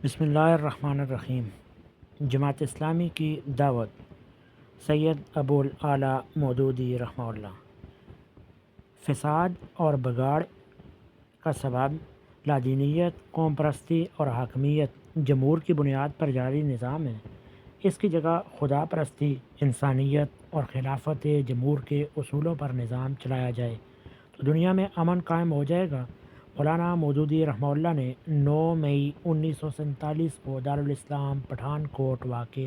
بسم اللہ الرحمن الرحیم۔ جماعت اسلامی کی دعوت۔ سید ابو الاعلیٰ مودودی رحمہ اللہ۔ فساد اور بگاڑ کا سبب لادینیت، قوم پرستی اور حاکمیت جمہور کی بنیاد پر جاری نظام ہے۔ اس کی جگہ خدا پرستی، انسانیت اور خلافت جمہور کے اصولوں پر نظام چلایا جائے تو دنیا میں امن قائم ہو جائے گا۔ مولانا مودودی رحمہ اللہ نے 9 مئی 1947 کو دارالاسلام پٹھان کوٹ واقع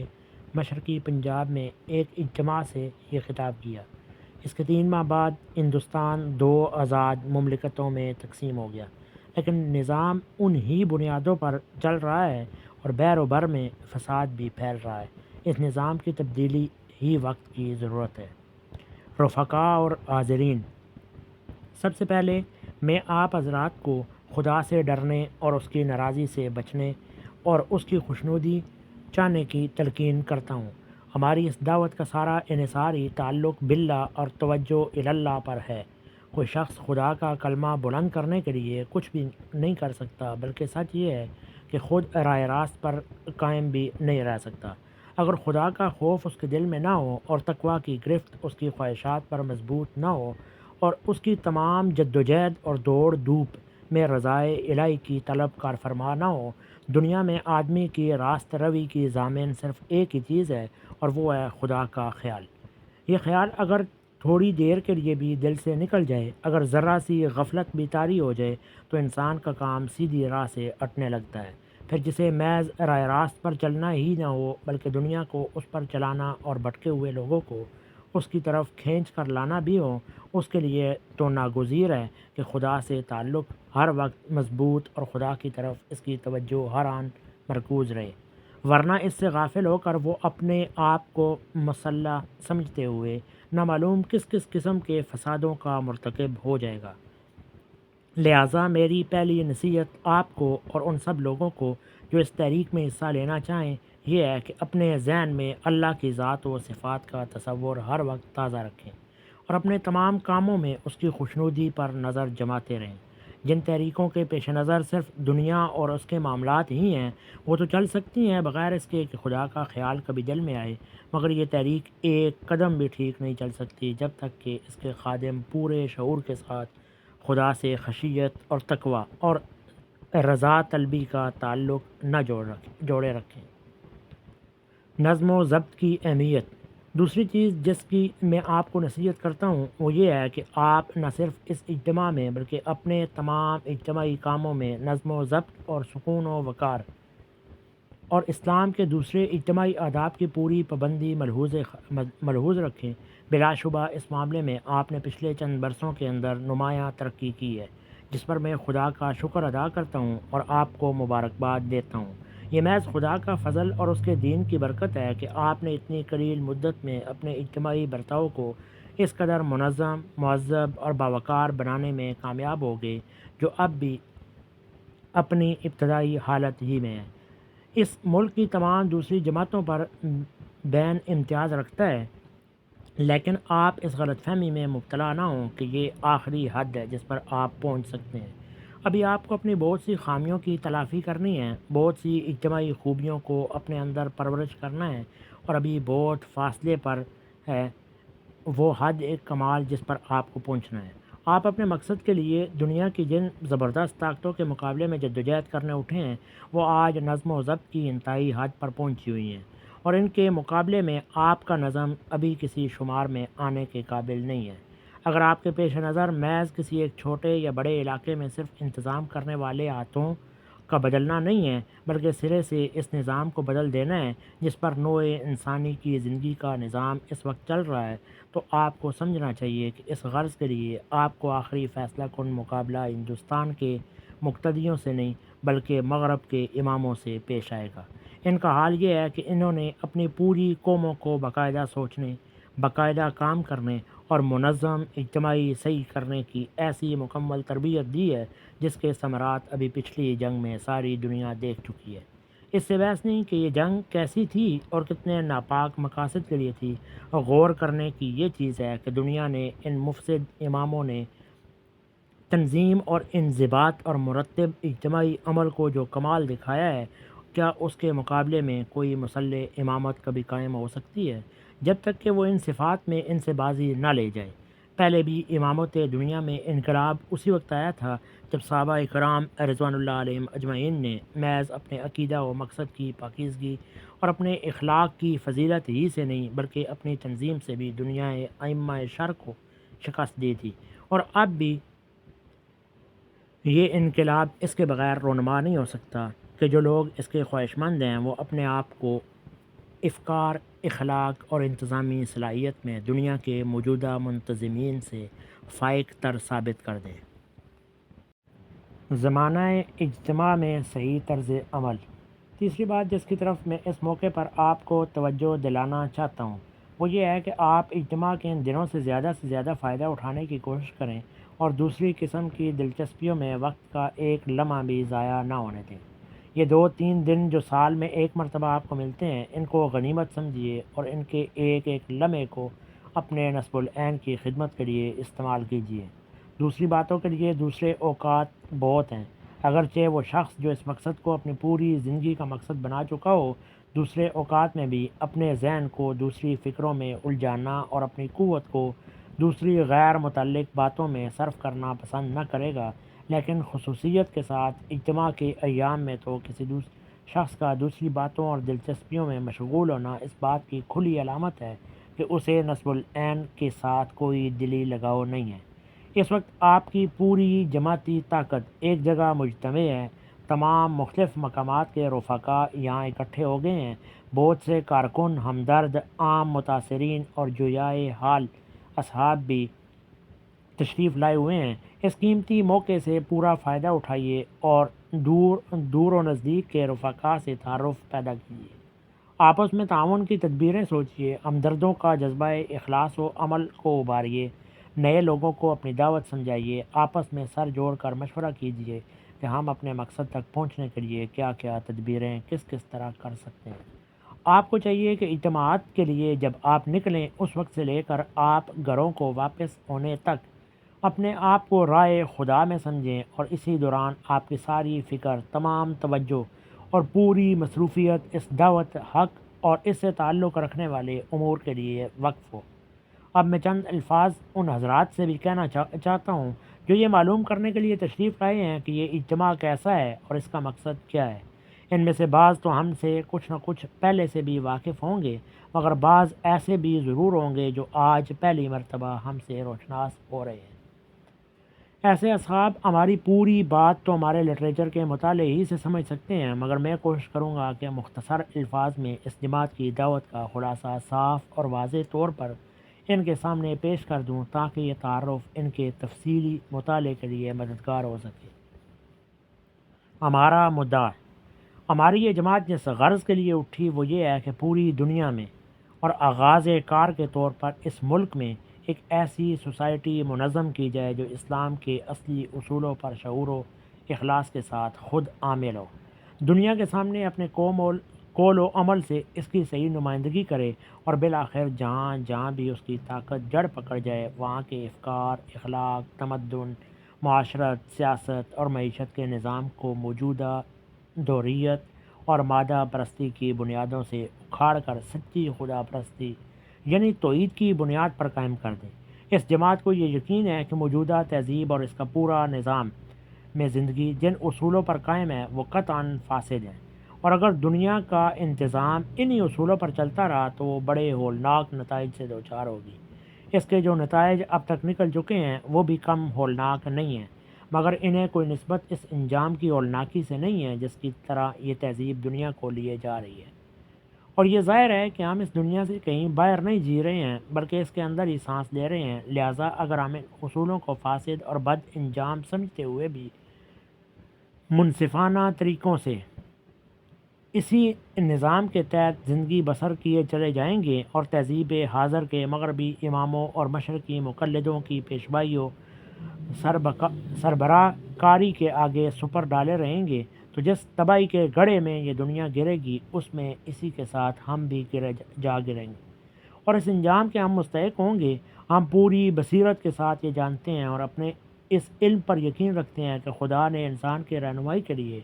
مشرقی پنجاب میں ایک اجتماع سے یہ خطاب کیا۔ اس کے 3 ماہ بعد ہندوستان 2 آزاد مملکتوں میں تقسیم ہو گیا، لیکن نظام انہی بنیادوں پر چل رہا ہے اور بیر و بر میں فساد بھی پھیل رہا ہے۔ اس نظام کی تبدیلی ہی وقت کی ضرورت ہے۔ رفقاء اور حاضرین، سب سے پہلے میں آپ حضرات کو خدا سے ڈرنے اور اس کی ناراضی سے بچنے اور اس کی خوشنودی چاہنے کی تلقین کرتا ہوں۔ ہماری اس دعوت کا سارا انحصاری تعلق باللہ اور توجہ اللہ پر ہے۔ کوئی شخص خدا کا کلمہ بلند کرنے کے لیے کچھ بھی نہیں کر سکتا، بلکہ سچ یہ ہے کہ خود راہ راست پر قائم بھی نہیں رہ سکتا۔ اگر خدا کا خوف اس کے دل میں نہ ہو اور تقویٰ کی گرفت اس کی خواہشات پر مضبوط نہ ہو اور اس کی تمام جدوجہد اور دوڑ دھوپ میں رضائے الہی کی طلب کارفرما نہ ہو، دنیا میں آدمی کی راست روی کی ضامن صرف ایک ہی چیز ہے اور وہ ہے خدا کا خیال۔ یہ خیال اگر تھوڑی دیر کے لیے بھی دل سے نکل جائے، اگر ذرا سی غفلت بھی طاری ہو جائے تو انسان کا کام سیدھی راہ سے اٹنے لگتا ہے۔ پھر جسے محض راہ راست پر چلنا ہی نہ ہو بلکہ دنیا کو اس پر چلانا اور بھٹکے ہوئے لوگوں کو اس کی طرف کھینچ کر لانا بھی ہو، اس کے لیے تو ناگزیر ہے کہ خدا سے تعلق ہر وقت مضبوط اور خدا کی طرف اس کی توجہ ہر آن مرکوز رہے، ورنہ اس سے غافل ہو کر وہ اپنے آپ کو مسلح سمجھتے ہوئے نہ معلوم کس کس قسم کے فسادوں کا مرتکب ہو جائے گا۔ لہٰذا میری پہلی نصیحت آپ کو اور ان سب لوگوں کو جو اس تحریک میں حصہ لینا چاہیں یہ ہے کہ اپنے ذہن میں اللہ کی ذات و صفات کا تصور ہر وقت تازہ رکھیں اور اپنے تمام کاموں میں اس کی خوشنودی پر نظر جماتے رہیں۔ جن تحریکوں کے پیش نظر صرف دنیا اور اس کے معاملات ہی ہیں وہ تو چل سکتی ہیں بغیر اس کے کہ خدا کا خیال کبھی دل میں آئے، مگر یہ تحریک ایک قدم بھی ٹھیک نہیں چل سکتی جب تک کہ اس کے خادم پورے شعور کے ساتھ خدا سے خشیت اور تقویٰ اور رضا طلبی کا تعلق نہ جوڑے رکھیں۔ نظم و ضبط کی اہمیت۔ دوسری چیز جس کی میں آپ کو نصیحت کرتا ہوں وہ یہ ہے کہ آپ نہ صرف اس اجتماع میں بلکہ اپنے تمام اجتماعی کاموں میں نظم و ضبط اور سکون و وقار اور اسلام کے دوسرے اجتماعی آداب کی پوری پابندی ملحوظ رکھیں۔ بلا شبہ اس معاملے میں آپ نے پچھلے چند برسوں کے اندر نمایاں ترقی کی ہے، جس پر میں خدا کا شکر ادا کرتا ہوں اور آپ کو مبارکباد دیتا ہوں۔ یہ محض خدا کا فضل اور اس کے دین کی برکت ہے کہ آپ نے اتنی قلیل مدت میں اپنے اجتماعی برتاؤ کو اس قدر منظم، مہذب اور باوقار بنانے میں کامیاب ہو گئے جو اب بھی اپنی ابتدائی حالت ہی میں ہے۔ اس ملک کی تمام دوسری جماعتوں پر بین امتیاز رکھتا ہے، لیکن آپ اس غلط فہمی میں مبتلا نہ ہوں کہ یہ آخری حد ہے جس پر آپ پہنچ سکتے ہیں۔ ابھی آپ کو اپنی بہت سی خامیوں کی تلافی کرنی ہے، بہت سی اجتماعی خوبیوں کو اپنے اندر پرورش کرنا ہے اور ابھی بہت فاصلے پر ہے وہ حد کمال جس پر آپ کو پہنچنا ہے۔ آپ اپنے مقصد کے لیے دنیا کی جن زبردست طاقتوں کے مقابلے میں جدوجہد کرنے اٹھے ہیں وہ آج نظم و ضبط کی انتہائی حد پر پہنچی ہوئی ہیں، اور ان کے مقابلے میں آپ کا نظم ابھی کسی شمار میں آنے کے قابل نہیں ہے۔ اگر آپ کے پیش نظر محض کسی ایک چھوٹے یا بڑے علاقے میں صرف انتظام کرنے والے ہاتھوں کا بدلنا نہیں ہے بلکہ سرے سے اس نظام کو بدل دینا ہے جس پر نوع انسانی کی زندگی کا نظام اس وقت چل رہا ہے، تو آپ کو سمجھنا چاہیے کہ اس غرض کے لیے آپ کو آخری فیصلہ کن مقابلہ ہندوستان کے مقتدیوں سے نہیں بلکہ مغرب کے اماموں سے پیش آئے گا۔ ان کا حال یہ ہے کہ انہوں نے اپنی پوری قوموں کو باقاعدہ سوچنے، باقاعدہ کام کرنے اور منظم اجتماعی صحیح کرنے کی ایسی مکمل تربیت دی ہے جس کے ثمرات ابھی پچھلی جنگ میں ساری دنیا دیکھ چکی ہے۔ اس سے بحث نہیں کہ یہ جنگ کیسی تھی اور کتنے ناپاک مقاصد کے لیے تھی، اور غور کرنے کی یہ چیز ہے کہ دنیا نے ان مفسد اماموں نے تنظیم اور انضباط اور مرتب اجتماعی عمل کو جو کمال دکھایا ہے کیا اس کے مقابلے میں کوئی مسلح امامت کبھی قائم ہو سکتی ہے جب تک کہ وہ ان صفات میں ان سے بازی نہ لے جائے؟ پہلے بھی امامت دنیا میں انقلاب اسی وقت آیا تھا جب صحابہ کرام رضوان اللہ علیہم اجمعین نے محض اپنے عقیدہ و مقصد کی پاکیزگی اور اپنے اخلاق کی فضیلت ہی سے نہیں بلکہ اپنی تنظیم سے بھی دنیا ائمہ شر کو شکست دی تھی، اور اب بھی یہ انقلاب اس کے بغیر رونما نہیں ہو سکتا کہ جو لوگ اس کے خواہش مند ہیں وہ اپنے آپ کو افکار، اخلاق اور انتظامی صلاحیت میں دنیا کے موجودہ منتظمین سے فائق تر ثابت کر دیں۔ زمانہ اجتماع میں صحیح طرز عمل۔ تیسری بات جس کی طرف میں اس موقع پر آپ کو توجہ دلانا چاہتا ہوں وہ یہ ہے کہ آپ اجتماع کے ان دنوں سے زیادہ فائدہ اٹھانے کی کوشش کریں اور دوسری قسم کی دلچسپیوں میں وقت کا ایک لمحہ بھی ضائع نہ ہونے دیں۔ یہ 2-3 دن جو سال میں ایک مرتبہ آپ کو ملتے ہیں ان کو غنیمت سمجھیے اور ان کے ایک ایک لمحے کو اپنے نصب العین کی خدمت کے لیے استعمال کیجیے۔ دوسری باتوں کے لیے دوسرے اوقات بہت ہیں، اگرچہ وہ شخص جو اس مقصد کو اپنی پوری زندگی کا مقصد بنا چکا ہو دوسرے اوقات میں بھی اپنے ذہن کو دوسری فکروں میں الجھانا اور اپنی قوت کو دوسری غیر متعلق باتوں میں صرف کرنا پسند نہ کرے گا، لیکن خصوصیت کے ساتھ اجتماع کے ایام میں تو کسی شخص کا دوسری باتوں اور دلچسپیوں میں مشغول ہونا اس بات کی کھلی علامت ہے کہ اسے نصب العین کے ساتھ کوئی دلی لگاؤ نہیں ہے۔ اس وقت آپ کی پوری جماعتی طاقت ایک جگہ مجتمع ہے، تمام مختلف مقامات کے رفقا یہاں اکٹھے ہو گئے ہیں، بہت سے کارکن، ہمدرد، عام متاثرین اور جویائے حال اصحاب بھی تشریف لائے ہوئے ہیں۔ اس قیمتی موقع سے پورا فائدہ اٹھائیے اور دور و نزدیک کے رفقا سے تعارف پیدا کیجیے، آپس میں تعاون کی تدبیریں سوچیے، ہمدردوں کا جذبہ اخلاص و عمل کو ابھاریے، نئے لوگوں کو اپنی دعوت سمجھائیے، آپس میں سر جوڑ کر مشورہ کیجیے کہ ہم اپنے مقصد تک پہنچنے کے لیے کیا کیا تدبیریں کس طرح کر سکتے ہیں۔ آپ کو چاہیے کہ اجتماعات کے لیے جب آپ نکلیں اس وقت سے لے کر آپ گھروں کو واپس ہونے تک اپنے آپ کو راہ خدا میں سمجھیں، اور اسی دوران آپ کی ساری فکر، تمام توجہ اور پوری مصروفیت اس دعوت حق اور اس سے تعلق رکھنے والے امور کے لیے وقف ہو۔ اب میں چند الفاظ ان حضرات سے بھی کہنا چاہتا ہوں جو یہ معلوم کرنے کے لیے تشریف لائے ہیں کہ یہ اجتماع کیسا ہے اور اس کا مقصد کیا ہے۔ ان میں سے بعض تو ہم سے کچھ نہ کچھ پہلے سے بھی واقف ہوں گے، مگر بعض ایسے بھی ضرور ہوں گے جو آج پہلی مرتبہ ہم سے روشناس ہو رہے ہیں۔ ایسے اصحاب ہماری پوری بات تو ہمارے لٹریچر کے مطالعے ہی سے سمجھ سکتے ہیں، مگر میں کوشش کروں گا کہ مختصر الفاظ میں اس جماعت کی دعوت کا خلاصہ صاف اور واضح طور پر ان کے سامنے پیش کر دوں تاکہ یہ تعارف ان کے تفصیلی مطالعے کے لیے مددگار ہو سکے۔ ہمارا مدعا، ہماری یہ جماعت جس غرض کے لیے اٹھی وہ یہ ہے کہ پوری دنیا میں اور آغاز کار کے طور پر اس ملک میں ایک ایسی سوسائٹی منظم کی جائے جو اسلام کے اصلی اصولوں پر شعور و اخلاص کے ساتھ خود عامل ہو، دنیا کے سامنے اپنے قول و عمل سے اس کی صحیح نمائندگی کرے، اور بالآخر جہاں جہاں بھی اس کی طاقت جڑ پکڑ جائے وہاں کے افکار، اخلاق، تمدن، معاشرت، سیاست اور معیشت کے نظام کو موجودہ دوریت اور مادہ پرستی کی بنیادوں سے اکھاڑ کر سچی خدا پرستی یعنی توحید کی بنیاد پر قائم کر دیں۔ اس جماعت کو یہ یقین ہے کہ موجودہ تہذیب اور اس کا پورا نظام میں زندگی جن اصولوں پر قائم ہے وہ قطعاً فاسد ہیں، اور اگر دنیا کا انتظام انہی اصولوں پر چلتا رہا تو وہ بڑے ہولناک نتائج سے دوچار ہوگی۔ اس کے جو نتائج اب تک نکل چکے ہیں وہ بھی کم ہولناک نہیں ہیں، مگر انہیں کوئی نسبت اس انجام کی ہولناکی سے نہیں ہے جس کی طرح یہ تہذیب دنیا کو لیے جا رہی ہے۔ اور یہ ظاہر ہے کہ ہم اس دنیا سے کہیں باہر نہیں جی رہے ہیں بلکہ اس کے اندر ہی سانس لے رہے ہیں، لہٰذا اگر ہم ان اصولوں کو فاسد اور بد انجام سمجھتے ہوئے بھی منصفانہ طریقوں سے اسی نظام کے تحت زندگی بسر کیے چلے جائیں گے اور تہذیب حاضر کے مغربی اماموں اور مشرقی مقلدوں کی پیشوائی و سربراہ کاری کے آگے سپر ڈالے رہیں گے تو جس تباہی کے گڑھے میں یہ دنیا گرے گی اس میں اسی کے ساتھ ہم بھی گریں گے، اور اس انجام کے ہم مستحق ہوں گے۔ ہم پوری بصیرت کے ساتھ یہ جانتے ہیں اور اپنے اس علم پر یقین رکھتے ہیں کہ خدا نے انسان کے رہنمائی کے لیے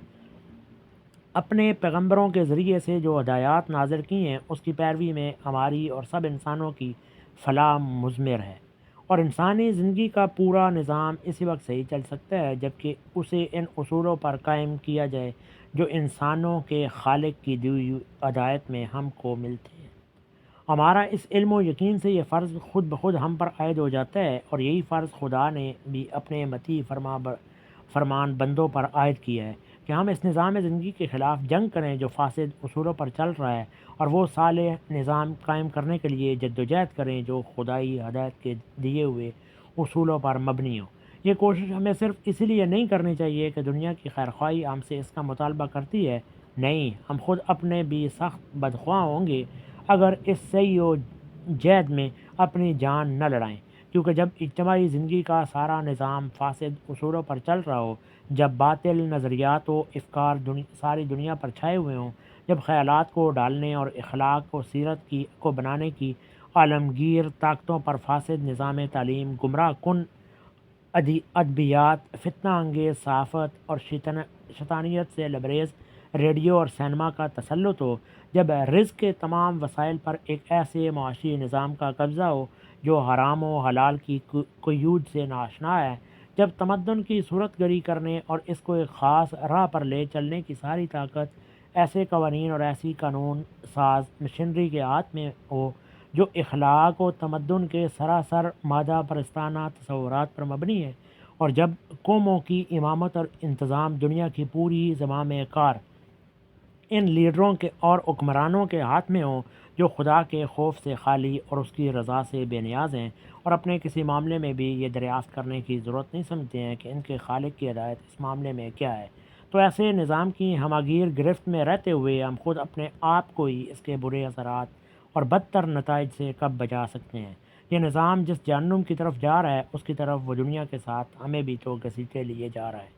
اپنے پیغمبروں کے ذریعے سے جو ہدایات نازل کی ہیں اس کی پیروی میں ہماری اور سب انسانوں کی فلاح مضمر ہے، اور انسانی زندگی کا پورا نظام اسی وقت صحیح چل سکتا ہے جبکہ اسے ان اصولوں پر قائم کیا جائے جو انسانوں کے خالق کی دی ہوئی ہدایت میں ہم کو ملتے ہیں۔ ہمارا اس علم و یقین سے یہ فرض خود بخود ہم پر عائد ہو جاتا ہے، اور یہی فرض خدا نے بھی اپنے مطیع فرمان بندوں پر عائد کیا ہے کہ ہم اس نظام زندگی کے خلاف جنگ کریں جو فاسد اصولوں پر چل رہا ہے، اور وہ صالح نظام قائم کرنے کے لیے جدوجہد کریں جو خدائی ہدایت کے دیے ہوئے اصولوں پر مبنی ہو۔ یہ کوشش ہمیں صرف اس لیے نہیں کرنی چاہیے کہ دنیا کی خیرخواہی ہم سے اس کا مطالبہ کرتی ہے، نہیں، ہم خود اپنے بھی سخت بدخواہ ہوں گے اگر اس سعی و جہد میں اپنی جان نہ لڑائیں، کیونکہ جب اجتماعی زندگی کا سارا نظام فاسد اصولوں پر چل رہا ہو، جب باطل نظریات و افکار ساری دنیا پر چھائے ہوئے ہوں، جب خیالات کو ڈالنے اور اخلاق و سیرت کو بنانے کی عالمگیر طاقتوں پر فاسد نظام تعلیم، گمراہ کن ادبیات، فتنہ انگیز صحافت اور شیطانیت سے لبریز ریڈیو اور سینما کا تسلط ہو، جب رزق کے تمام وسائل پر ایک ایسے معاشی نظام کا قبضہ ہو جو حرام و حلال کی قیود سے ناشنا ہے، جب تمدن کی صورت گری کرنے اور اس کو ایک خاص راہ پر لے چلنے کی ساری طاقت ایسے قوانین اور ایسی قانون ساز مشینری کے ہاتھ میں ہو جو اخلاق و تمدن کے سراسر مادہ پرستانہ تصورات پر مبنی ہے، اور جب قوموں کی امامت اور انتظام دنیا کی پوری زمام کار ان لیڈروں کے اور حکمرانوں کے ہاتھ میں ہوں جو خدا کے خوف سے خالی اور اس کی رضا سے بے نیاز ہیں، اور اپنے کسی معاملے میں بھی یہ دریافت کرنے کی ضرورت نہیں سمجھتے ہیں کہ ان کے خالق کی ہدایت اس معاملے میں کیا ہے، تو ایسے نظام کی ہماگیر گرفت میں رہتے ہوئے ہم خود اپنے آپ کو ہی اس کے برے اثرات اور بدتر نتائج سے کب بچا سکتے ہیں؟ یہ نظام جس جہنم کی طرف جا رہا ہے اس کی طرف وہ دنیا کے ساتھ ہمیں بھی تو گھسیٹے لیے جا رہا ہے۔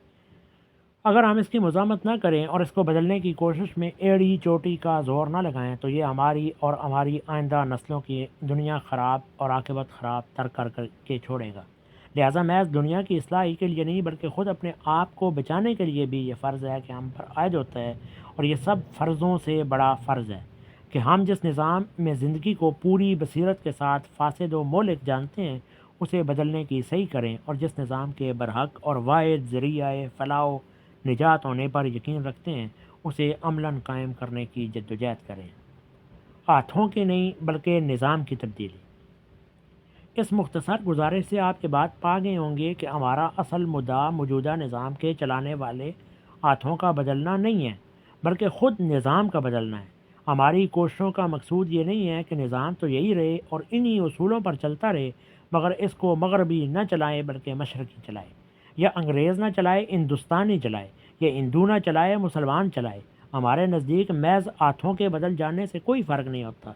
اگر ہم اس کی مزاحمت نہ کریں اور اس کو بدلنے کی کوشش میں ایڑی چوٹی کا زور نہ لگائیں تو یہ ہماری اور ہماری آئندہ نسلوں کی دنیا خراب اور عاقبت خراب تر کر کے چھوڑے گا۔ لہٰذا محض دنیا کی اصلاح ہی کے لیے نہیں بلکہ خود اپنے آپ کو بچانے کے لیے بھی یہ فرض ہے کہ ہم پر عائد ہوتا ہے، اور یہ سب فرضوں سے بڑا فرض ہے کہ ہم جس نظام میں زندگی کو پوری بصیرت کے ساتھ فاسد و مہلک جانتے ہیں اسے بدلنے کی صحیح کریں، اور جس نظام کے برحق اور واحد ذریعہ فلاح و نجات ہونے پر یقین رکھتے ہیں اسے عملاً قائم کرنے کی جدوجہد کریں۔ ہاتھوں کی نہیں بلکہ نظام کی تبدیلی۔ اس مختصر گزارش سے آپ کے بات پا گئے ہوں گے کہ ہمارا اصل مدعا موجودہ نظام کے چلانے والے ہاتھوں کا بدلنا نہیں ہے بلکہ خود نظام کا بدلنا ہے۔ ہماری کوششوں کا مقصود یہ نہیں ہے کہ نظام تو یہی رہے اور انہی اصولوں پر چلتا رہے، مگر اس کو مغربی نہ چلائے بلکہ مشرقی چلائے، یا انگریز نہ چلائے ہندوستانی چلائے، یا ہندو نہ چلائے مسلمان چلائے۔ ہمارے نزدیک محض ہاتھوں کے بدل جانے سے کوئی فرق نہیں ہوتا۔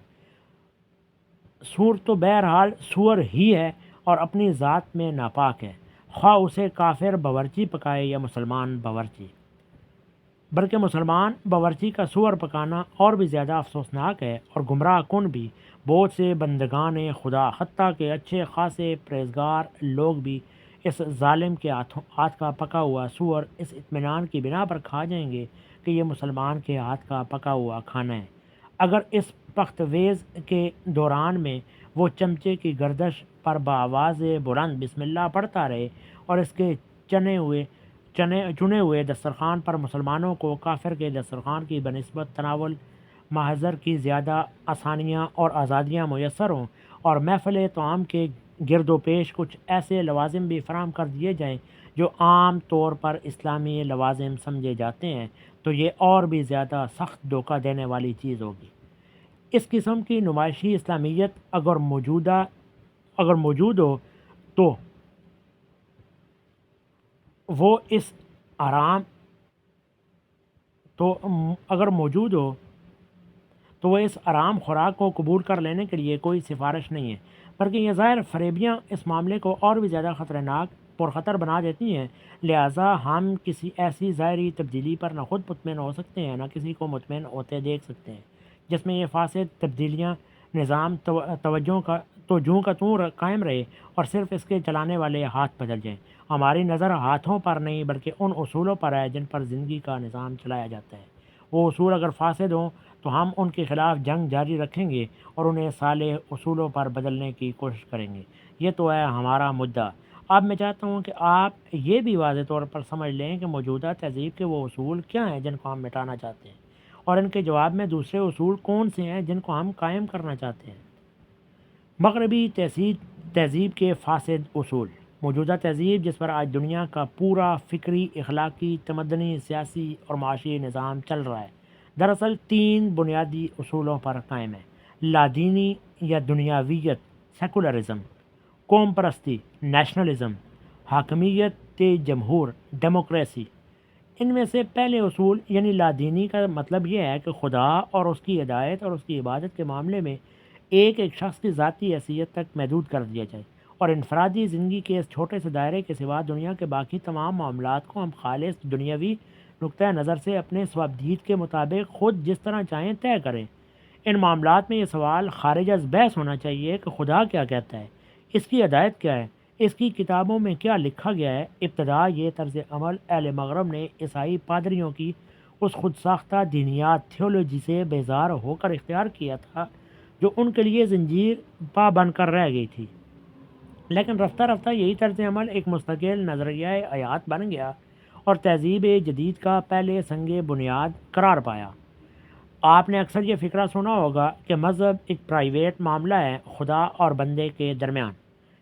سور تو بہرحال سور ہی ہے اور اپنی ذات میں ناپاک ہے، خواہ اسے کافر باورچی پکائے یا مسلمان باورچی، بلکہ مسلمان باورچی کا سور پکانا اور بھی زیادہ افسوسناک ہے اور گمراہ کن بھی۔ بہت سے بندگان خدا حتیٰ کہ اچھے خاصے پرہیزگار لوگ بھی اس ظالم کے ہاتھ کا پکا ہوا سور اس اطمینان کی بنا پر کھا جائیں گے کہ یہ مسلمان کے ہاتھ کا پکا ہوا کھانا ہے، اگر اس پختویز کے دوران میں وہ چمچے کی گردش پر بآواز بلند بسم اللہ پڑھتا رہے اور اس کے چنے ہوئے دسترخوان پر مسلمانوں کو کافر کے دسترخوان کی بنسبت تناول محضر کی زیادہ آسانیاں اور آزادیاں میسر ہوں، اور محفل طعام کے گرد و پیش کچھ ایسے لوازم بھی فراہم کر دیے جائیں جو عام طور پر اسلامی لوازم سمجھے جاتے ہیں، تو یہ اور بھی زیادہ سخت دھوکہ دینے والی چیز ہوگی۔ اس قسم کی نمائشی اسلامیت اگر موجود ہو تو وہ اس آرام خوراک کو قبول کر لینے کے لیے کوئی سفارش نہیں ہے، بلکہ یہ ظاہر فریبیاں اس معاملے کو اور بھی زیادہ پرخطر بنا دیتی ہیں۔ لہٰذا ہم کسی ایسی ظاہری تبدیلی پر نہ خود مطمئن ہو سکتے ہیں نہ کسی کو مطمئن ہوتے دیکھ سکتے ہیں جس میں یہ فاسد تبدیلیاں نظام توجہ کا توں قائم رہے اور صرف اس کے چلانے والے ہاتھ بدل جائیں۔ ہماری نظر ہاتھوں پر نہیں بلکہ ان اصولوں پر ہے جن پر زندگی کا نظام چلایا جاتا ہے۔ وہ اصول اگر فاسد ہوں تو ہم ان کے خلاف جنگ جاری رکھیں گے اور انہیں صالح اصولوں پر بدلنے کی کوشش کریں گے۔ یہ تو ہے ہمارا مدعا۔ اب میں چاہتا ہوں کہ آپ یہ بھی واضح طور پر سمجھ لیں کہ موجودہ تہذیب کے وہ اصول کیا ہیں جن کو ہم مٹانا چاہتے ہیں، اور ان کے جواب میں دوسرے اصول کون سے ہیں جن کو ہم قائم کرنا چاہتے ہیں۔ مغربی تہذیب کے فاسد اصول۔ موجودہ تہذیب جس پر آج دنیا کا پورا فکری، اخلاقی، تمدنی، سیاسی اور معاشی نظام چل رہا ہے، دراصل 3 بنیادی اصولوں پر قائم ہے: لادینی یا دنیاویت سیکولرزم، قوم پرستی نیشنلزم، حاکمیت جمہور ڈیموکریسی۔ ان میں سے پہلے اصول یعنی لادینی کا مطلب یہ ہے کہ خدا اور اس کی ہدایت اور اس کی عبادت کے معاملے میں ایک شخص کی ذاتی حیثیت تک محدود کر دیا جائے، اور انفرادی زندگی کے اس چھوٹے سے دائرے کے سوا دنیا کے باقی تمام معاملات کو ہم خالص دنیاوی نقطۂ نظر سے اپنے ثوابدید کے مطابق خود جس طرح چاہیں طے کریں۔ ان معاملات میں یہ سوال خارج از بحث ہونا چاہیے کہ خدا کیا کہتا ہے، اس کی ہدایت کیا ہے، اس کی کتابوں میں کیا لکھا گیا ہے۔ ابتدا یہ طرز عمل اہل مغرب نے عیسائی پادریوں کی اس خود ساختہ دینیات تھیولوجی سے بیزار ہو کر اختیار کیا تھا جو ان کے لیے زنجیر پا بن کر رہ گئی تھی، لیکن رفتہ رفتہ یہی طرز عمل ایک مستقل نظریہ حیات بن گیا اور تہذیب جدید کا پہلے سنگ بنیاد قرار پایا۔ آپ نے اکثر یہ فکرہ سنا ہوگا کہ مذہب ایک پرائیویٹ معاملہ ہے خدا اور بندے کے درمیان۔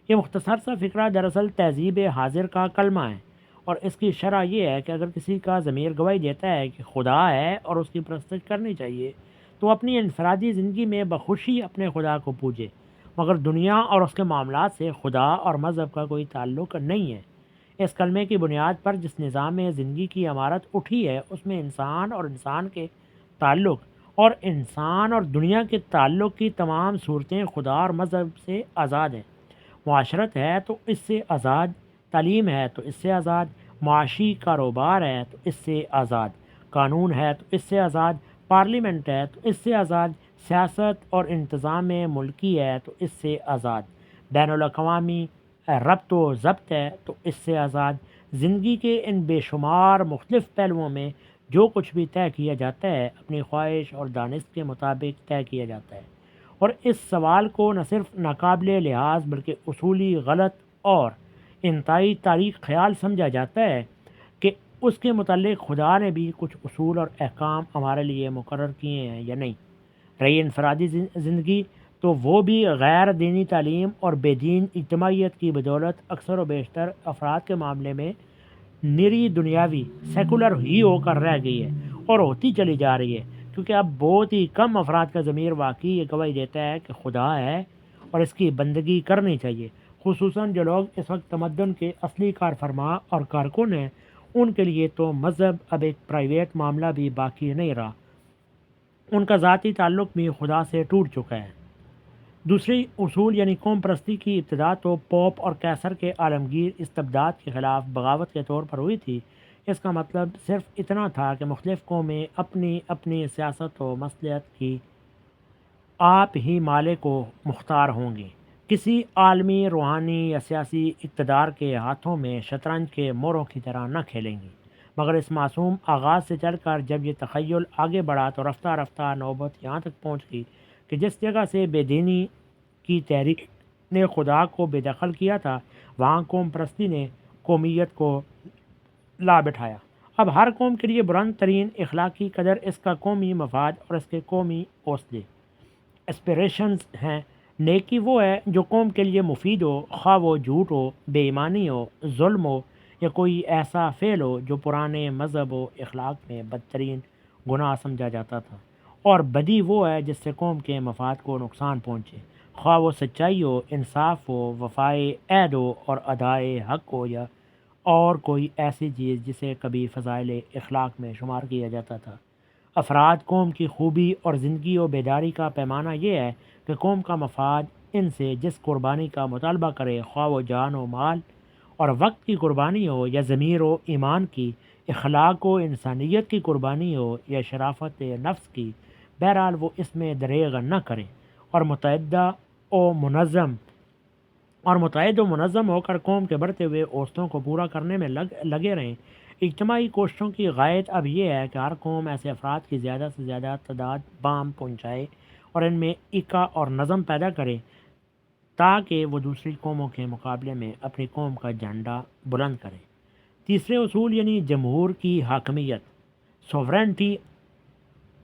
یہ مختصر سا فکرہ دراصل تہذیب حاضر کا کلمہ ہے، اور اس کی شرح یہ ہے کہ اگر کسی کا ضمیر گواہی دیتا ہے کہ خدا ہے اور اس کی پرستش کرنی چاہیے، تو اپنی انفرادی زندگی میں بخوشی اپنے خدا کو پوجے، مگر دنیا اور اس کے معاملات سے خدا اور مذہب کا کوئی تعلق نہیں ہے۔ اس کلمے کی بنیاد پر جس نظام میں زندگی کی عمارت اٹھی ہے، اس میں انسان اور انسان کے تعلق اور انسان اور دنیا کے تعلق کی تمام صورتیں خدا اور مذہب سے آزاد ہیں۔ معاشرت ہے تو اس سے آزاد، تعلیم ہے تو اس سے آزاد، معاشی کاروبار ہے تو اس سے آزاد، قانون ہے تو اس سے آزاد، پارلیمنٹ ہے تو اس سے آزاد، سیاست اور انتظام ملکی ہے تو اس سے آزاد، بین الاقوامی ربط و ضبط ہے تو اس سے آزاد۔ زندگی کے ان بے شمار مختلف پہلوؤں میں جو کچھ بھی طے کیا جاتا ہے اپنی خواہش اور دانست کے مطابق طے کیا جاتا ہے، اور اس سوال کو نہ صرف ناقابل لحاظ بلکہ اصولی غلط اور انتہائی تاریک خیال سمجھا جاتا ہے کہ اس کے متعلق خدا نے بھی کچھ اصول اور احکام ہمارے لیے مقرر کیے ہیں یا نہیں۔ رہی انفرادی زندگی، تو وہ بھی غیر دینی تعلیم اور بے دین اجتماعیت کی بدولت اکثر و بیشتر افراد کے معاملے میں نری دنیاوی سیکولر ہی ہو کر رہ گئی ہے اور ہوتی چلی جا رہی ہے، کیونکہ اب بہت ہی کم افراد کا ضمیر واقعی یہ گواہی دیتا ہے کہ خدا ہے اور اس کی بندگی کرنی چاہیے۔ خصوصاً جو لوگ اس وقت تمدن کے اصلی کار فرما اور کارکن ہیں، ان کے لیے تو مذہب اب ایک پرائیویٹ معاملہ بھی باقی نہیں رہا، ان کا ذاتی تعلق بھی خدا سے ٹوٹ چکا ہے۔ دوسری اصول یعنی قوم پرستی کی ابتدا تو پوپ اور کیسر کے عالمگیر استبداد کے خلاف بغاوت کے طور پر ہوئی تھی۔ اس کا مطلب صرف اتنا تھا کہ مختلف قومیں اپنی اپنی سیاست و مصلحت کی آپ ہی مالک و مختار ہوں گی، کسی عالمی روحانی یا سیاسی اقتدار کے ہاتھوں میں شطرنج کے موروں کی طرح نہ کھیلیں گی۔ مگر اس معصوم آغاز سے چل کر جب یہ تخیل آگے بڑھا تو رفتہ رفتہ نوبت یہاں تک پہنچ گئی کہ جس جگہ سے بے دینی کی تحریک نے خدا کو بے دخل کیا تھا، وہاں قوم پرستی نے قومیت کو لا بٹھایا۔ اب ہر قوم کے لیے بلند ترین اخلاقی قدر اس کا قومی مفاد اور اس کے قومی حوصلے اسپریشنز ہیں۔ نیکی وہ ہے جو قوم کے لیے مفید ہو، خواہ وہ جھوٹ ہو، بے ایمانی ہو، ظلم ہو یا کوئی ایسا فعل ہو جو پرانے مذہب و اخلاق میں بدترین گناہ سمجھا جاتا تھا، اور بدی وہ ہے جس سے قوم کے مفاد کو نقصان پہنچے، خواہ وہ سچائی ہو، انصاف ہو، وفائے عہد ہو اور ادائے حق ہو، یا اور کوئی ایسی چیز جسے کبھی فضائل اخلاق میں شمار کیا جاتا تھا۔ افراد قوم کی خوبی اور زندگی و بیداری کا پیمانہ یہ ہے کہ قوم کا مفاد ان سے جس قربانی کا مطالبہ کرے، خواہ وہ جان و مال اور وقت کی قربانی ہو یا ضمیر و ایمان کی، اخلاق و انسانیت کی قربانی ہو یا شرافت نفس کی، بہرحال وہ اس میں دریغ نہ کریں اور متعہد و منظم ہو کر قوم کے بڑھتے ہوئے اوسطوں کو پورا کرنے میں لگے رہیں۔ اجتماعی کوششوں کی غایت اب یہ ہے کہ ہر قوم ایسے افراد کی زیادہ سے زیادہ تعداد بام پہنچائے اور ان میں ایکا اور نظم پیدا کرے تاکہ وہ دوسری قوموں کے مقابلے میں اپنی قوم کا جھنڈا بلند کرے۔ تیسرے اصول یعنی جمہور کی حاکمیت، سوورنٹی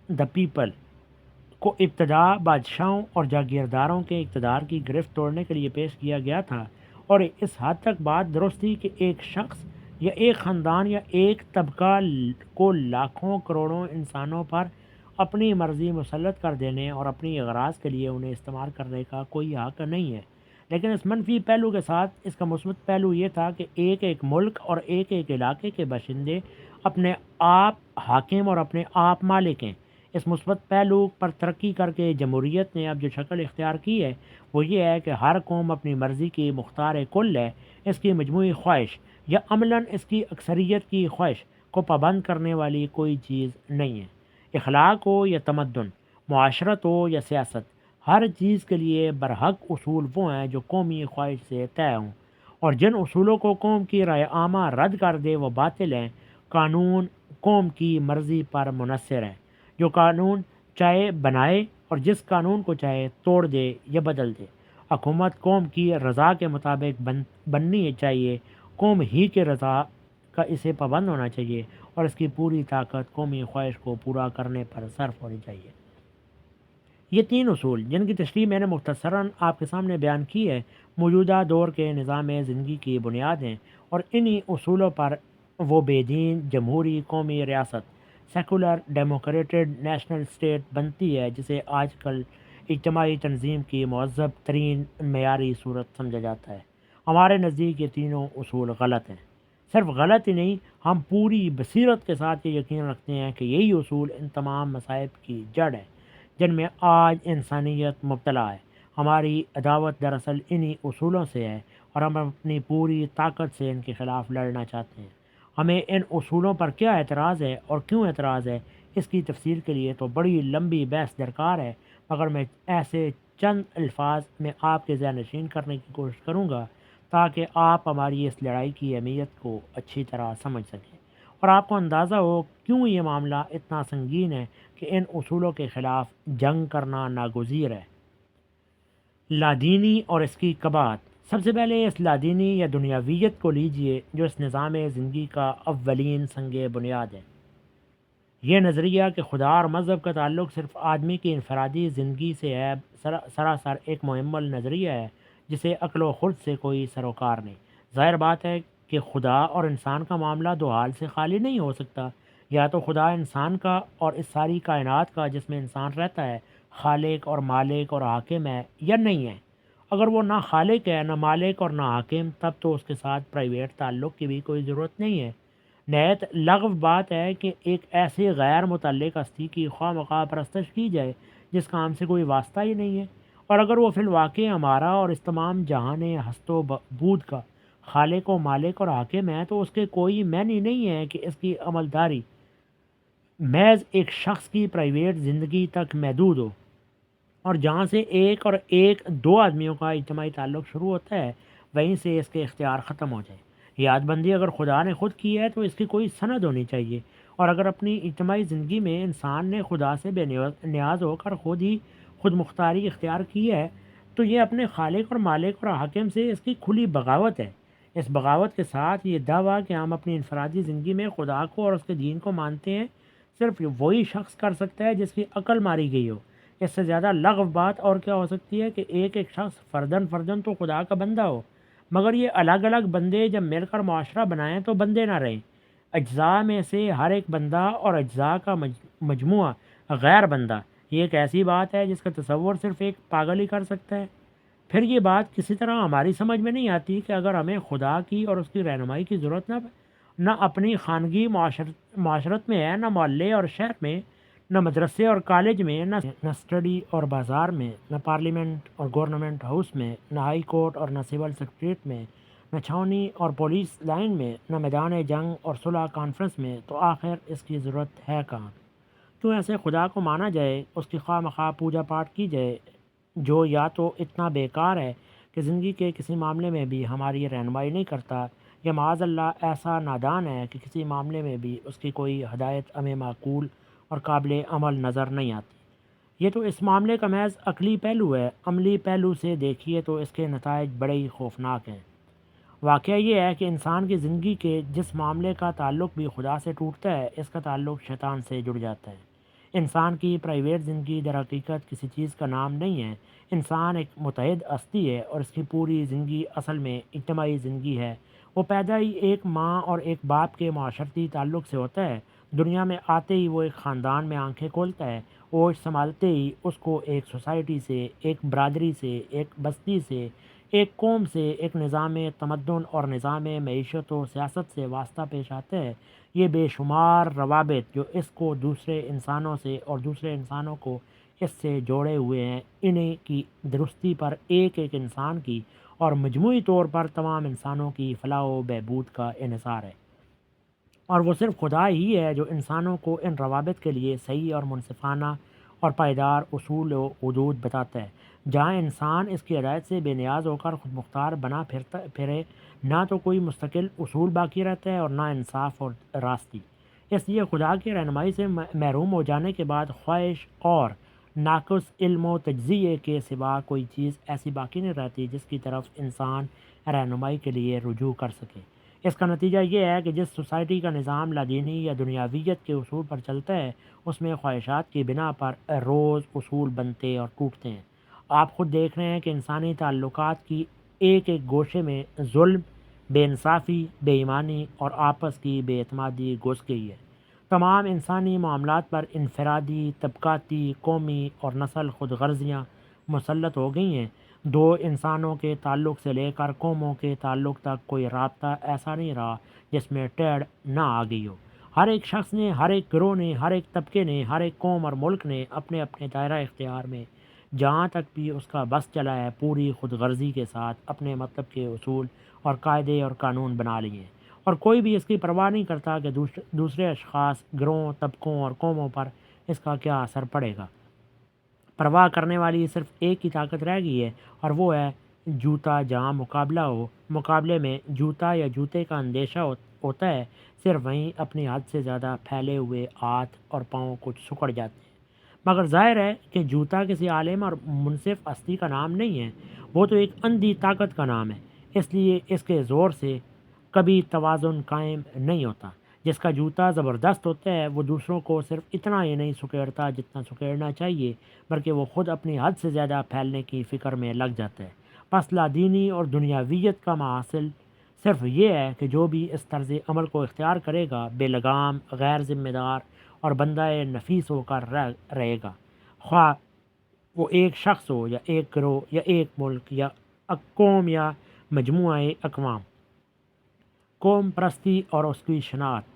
دا پیپل، کو ابتدا بادشاہوں اور جاگیرداروں کے اقتدار کی گرفت توڑنے کے لیے پیش کیا گیا تھا، اور اس حد تک بات درست تھی کہ ایک شخص یا ایک خاندان یا ایک طبقہ کو لاکھوں کروڑوں انسانوں پر اپنی مرضی مسلط کر دینے اور اپنی اغراض کے لیے انہیں استعمال کرنے کا کوئی حق نہیں ہے۔ لیکن اس منفی پہلو کے ساتھ اس کا مثبت پہلو یہ تھا کہ ایک ایک ملک اور ایک ایک علاقے کے باشندے اپنے آپ حاکم اور اپنے آپ مالک ہیں۔ اس مثبت پہلو پر ترقی کر کے جمہوریت نے اب جو شکل اختیار کی ہے وہ یہ ہے کہ ہر قوم اپنی مرضی کی مختار کل ہے، اس کی مجموعی خواہش یا عملاً اس کی اکثریت کی خواہش کو پابند کرنے والی کوئی چیز نہیں ہے۔ اخلاق ہو یا تمدن، معاشرت ہو یا سیاست، ہر چیز کے لیے برحق اصول وہ ہیں جو قومی خواہش سے طے ہوں، اور جن اصولوں کو قوم کی رائے عامہ رد کر دے وہ باطل ہیں۔ قانون قوم کی مرضی پر منحصر ہے، جو قانون چاہے بنائے اور جس قانون کو چاہے توڑ دے یا بدل دے۔ حکومت قوم کی رضا کے مطابق بننی چاہیے، قوم ہی کے رضا کا اسے پابند ہونا چاہیے، اور اس کی پوری طاقت قومی خواہش کو پورا کرنے پر صرف ہونی چاہیے۔ یہ تین اصول جن کی تشریح میں نے مختصراً آپ کے سامنے بیان کی ہے، موجودہ دور کے نظام زندگی کی بنیاد ہیں، اور انہی اصولوں پر وہ بے دین جمہوری قومی ریاست، سیکولر ڈیموکریٹڈ نیشنل اسٹیٹ بنتی ہے جسے آج کل اجتماعی تنظیم کی مہذب ترین معیاری صورت سمجھا جاتا ہے۔ ہمارے نزدیک یہ تینوں اصول غلط ہیں۔ صرف غلط ہی نہیں، ہم پوری بصیرت کے ساتھ یہ یقین رکھتے ہیں کہ یہی اصول ان تمام مصائب کی جڑ ہے جن میں آج انسانیت مبتلا ہے۔ ہماری عداوت دراصل انہی اصولوں سے ہے، اور ہم اپنی پوری طاقت سے ان کے خلاف لڑنا چاہتے ہیں۔ ہمیں ان اصولوں پر کیا اعتراض ہے اور کیوں اعتراض ہے، اس کی تفسیر کے لیے تو بڑی لمبی بحث درکار ہے، مگر میں ایسے چند الفاظ میں آپ کے ذہن نشین کرنے کی کوشش کروں گا تاکہ آپ ہماری اس لڑائی کی اہمیت کو اچھی طرح سمجھ سکیں، اور آپ کو اندازہ ہو کیوں یہ معاملہ اتنا سنگین ہے کہ ان اصولوں کے خلاف جنگ کرنا ناگزیر ہے۔ لادینی اور اس کی قباحت۔ سب سے پہلے اس لادینی یا دنیاویت کو لیجئے جو اس نظام زندگی کا اولین سنگ بنیاد ہے۔ یہ نظریہ کہ خدا اور مذہب کا تعلق صرف آدمی کی انفرادی زندگی سے ہے سراسر ایک معمل نظریہ ہے جسے عقل و خرد سے کوئی سروکار نہیں۔ ظاہر بات ہے کہ خدا اور انسان کا معاملہ دو حال سے خالی نہیں ہو سکتا۔ یا تو خدا انسان کا اور اس ساری کائنات کا جس میں انسان رہتا ہے خالق اور مالک اور حاکم ہے، یا نہیں ہے۔ اگر وہ نہ خالق ہے، نہ مالک اور نہ حاکم، تب تو اس کے ساتھ پرائیویٹ تعلق کی بھی کوئی ضرورت نہیں ہے۔ نہایت لغو بات ہے کہ ایک ایسی غیر متعلق ہستی کی خواہ مخواہ پرستش کی جائے جس کا ہم سے کوئی واسطہ ہی نہیں ہے، اور اگر وہ فی الواقع ہمارا اور اس تمام جہان ہست و بود کا خالق و مالک اور حاکم ہے، تو اس کے کوئی معنی نہیں ہے کہ اس کی عملداری محض ایک شخص کی پرائیویٹ زندگی تک محدود ہو، اور جہاں سے ایک اور ایک دو آدمیوں کا اجتماعی تعلق شروع ہوتا ہے وہیں سے اس کے اختیار ختم ہو جائے۔ یہ حد بندی اگر خدا نے خود کی ہے تو اس کی کوئی سند ہونی چاہیے، اور اگر اپنی اجتماعی زندگی میں انسان نے خدا سے بے نیاز ہو کر خود مختاری اختیار کی ہے تو یہ اپنے خالق اور مالک اور حاکم سے اس کی کھلی بغاوت ہے۔ اس بغاوت کے ساتھ یہ دعویٰ کہ ہم اپنی انفرادی زندگی میں خدا کو اور اس کے دین کو مانتے ہیں صرف وہی شخص کر سکتا ہے جس کی عقل ماری گئی ہو۔ اس سے زیادہ لغو بات اور کیا ہو سکتی ہے کہ ایک ایک شخص فرداً تو خدا کا بندہ ہو، مگر یہ الگ الگ بندے جب مل کر معاشرہ بنائیں تو بندے نہ رہیں۔ اجزاء میں سے ہر ایک بندہ اور اجزاء کا مجموعہ غیر بندہ، یہ ایک ایسی بات ہے جس کا تصور صرف ایک پاگل ہی کر سکتا ہے۔ پھر یہ بات کسی طرح ہماری سمجھ میں نہیں آتی کہ اگر ہمیں خدا کی اور اس کی رہنمائی کی ضرورت نہ اپنی خانگی معاشرت میں ہے، نہ محلے اور شہر میں، نہ مدرسے اور کالج میں، نہ اسٹڈی اور بازار میں، نہ پارلیمنٹ اور گورنمنٹ ہاؤس میں، نہ ہائی کورٹ اور نہ سول سیکریٹریٹ میں، نہ چھاؤنی اور پولیس لائن میں، نہ میدان جنگ اور صلح کانفرنس میں، تو آخر اس کی ضرورت ہے کہاں؟ کیوں ایسے خدا کو مانا جائے، اس کی خواہ مخواہ پوجا پاٹ کی جائے جو یا تو اتنا بیکار ہے کہ زندگی کے کسی معاملے میں بھی ہماری رہنمائی نہیں کرتا، یہ معاذ اللہ ایسا نادان ہے کہ کسی معاملے میں بھی اس کی کوئی ہدایت ہمیں معقول اور قابل عمل نظر نہیں آتی۔ یہ تو اس معاملے کا محض عقلی پہلو ہے، عملی پہلو سے دیکھیے تو اس کے نتائج بڑے ہی خوفناک ہیں۔ واقعہ یہ ہے کہ انسان کی زندگی کے جس معاملے کا تعلق بھی خدا سے ٹوٹتا ہے، اس کا تعلق شیطان سے جڑ جاتا ہے۔ انسان کی پرائیویٹ زندگی در حقیقت کسی چیز کا نام نہیں ہے۔ انسان ایک متحد ہستی ہے اور اس کی پوری زندگی اصل میں اجتماعی زندگی ہے۔ وہ پیدا ہی ایک ماں اور ایک باپ کے معاشرتی تعلق سے ہوتا ہے۔ دنیا میں آتے ہی وہ ایک خاندان میں آنکھیں کھولتا ہے، ہوش سنبھالتے ہی اس کو ایک سوسائٹی سے، ایک برادری سے، ایک بستی سے، ایک قوم سے، ایک نظام تمدن اور نظام معیشت و سیاست سے واسطہ پیش آتا ہے۔ یہ بے شمار روابط جو اس کو دوسرے انسانوں سے اور دوسرے انسانوں کو اس سے جوڑے ہوئے ہیں، انہیں کی درستی پر ایک ایک انسان کی اور مجموعی طور پر تمام انسانوں کی فلاح و بہبود کا انحصار ہے۔ اور وہ صرف خدا ہی ہے جو انسانوں کو ان روابط کے لیے صحیح اور منصفانہ اور پائیدار اصول و حدود بتاتا ہے۔ جہاں انسان اس کی ہدایت سے بے نیاز ہو کر خود مختار بنا پھرے، نہ تو کوئی مستقل اصول باقی رہتا ہے اور نہ انصاف اور راستی۔ اس لیے خدا کی رہنمائی سے محروم ہو جانے کے بعد خواہش اور ناقص علم و تجزیے کے سوا کوئی چیز ایسی باقی نہیں رہتی جس کی طرف انسان رہنمائی کے لیے رجوع کر سکے۔ اس کا نتیجہ یہ ہے کہ جس سوسائٹی کا نظام لادینی یا دنیاویت کے اصول پر چلتا ہے، اس میں خواہشات کی بنا پر روز اصول بنتے اور ٹوٹتے ہیں۔ آپ خود دیکھ رہے ہیں کہ انسانی تعلقات کی ایک ایک گوشے میں ظلم، بے انصافی، بے ایمانی اور آپس کی بے اعتمادی گھس گئی ہے۔ تمام انسانی معاملات پر انفرادی، طبقاتی، قومی اور نسل خود غرضیاں مسلط ہو گئی ہیں۔ دو انسانوں کے تعلق سے لے کر قوموں کے تعلق تک کوئی رابطہ ایسا نہیں رہا جس میں ٹیڑھ نہ آ گئی ہو۔ ہر ایک شخص نے، ہر ایک گروہ نے، ہر ایک طبقے نے، ہر ایک قوم اور ملک نے اپنے اپنے دائرہ اختیار میں جہاں تک بھی اس کا بس چلا ہے، پوری خود غرضی کے ساتھ اپنے مطلب کے اصول اور قاعدے اور قانون بنا لیے ہیں، اور کوئی بھی اس کی پرواہ نہیں کرتا کہ دوسرے اشخاص، گروہوں، طبقوں اور قوموں پر اس کا کیا اثر پڑے گا۔ پرواہ کرنے والی صرف ایک ہی طاقت رہ گئی ہے، اور وہ ہے جوتا۔ جہاں مقابلہ ہو، مقابلے میں جوتا یا جوتے کا اندیشہ ہوتا ہے، صرف وہیں اپنی حد سے زیادہ پھیلے ہوئے ہاتھ اور پاؤں کچھ سکڑ جاتے ہیں۔ مگر ظاہر ہے کہ جوتا کسی عالم اور منصف ہستی کا نام نہیں ہے، وہ تو ایک اندھی طاقت کا نام ہے۔ اس لیے اس کے زور سے کبھی توازن قائم نہیں ہوتا۔ جس کا جوتا زبردست ہوتا ہے، وہ دوسروں کو صرف اتنا ہی نہیں سکیڑتا جتنا سکیڑنا چاہیے، بلکہ وہ خود اپنی حد سے زیادہ پھیلنے کی فکر میں لگ جاتا ہے۔ پس لادینی اور دنیاویت کا محاصل صرف یہ ہے کہ جو بھی اس طرز عمل کو اختیار کرے گا، بے لگام، غیر ذمہ دار اور بندہ نفیس ہو کر رہے گا، خواہ وہ ایک شخص ہو یا ایک گروہ یا ایک ملک یا قوم یا مجموعہ اقوام۔ قوم پرستی اور اس کی شناخت۔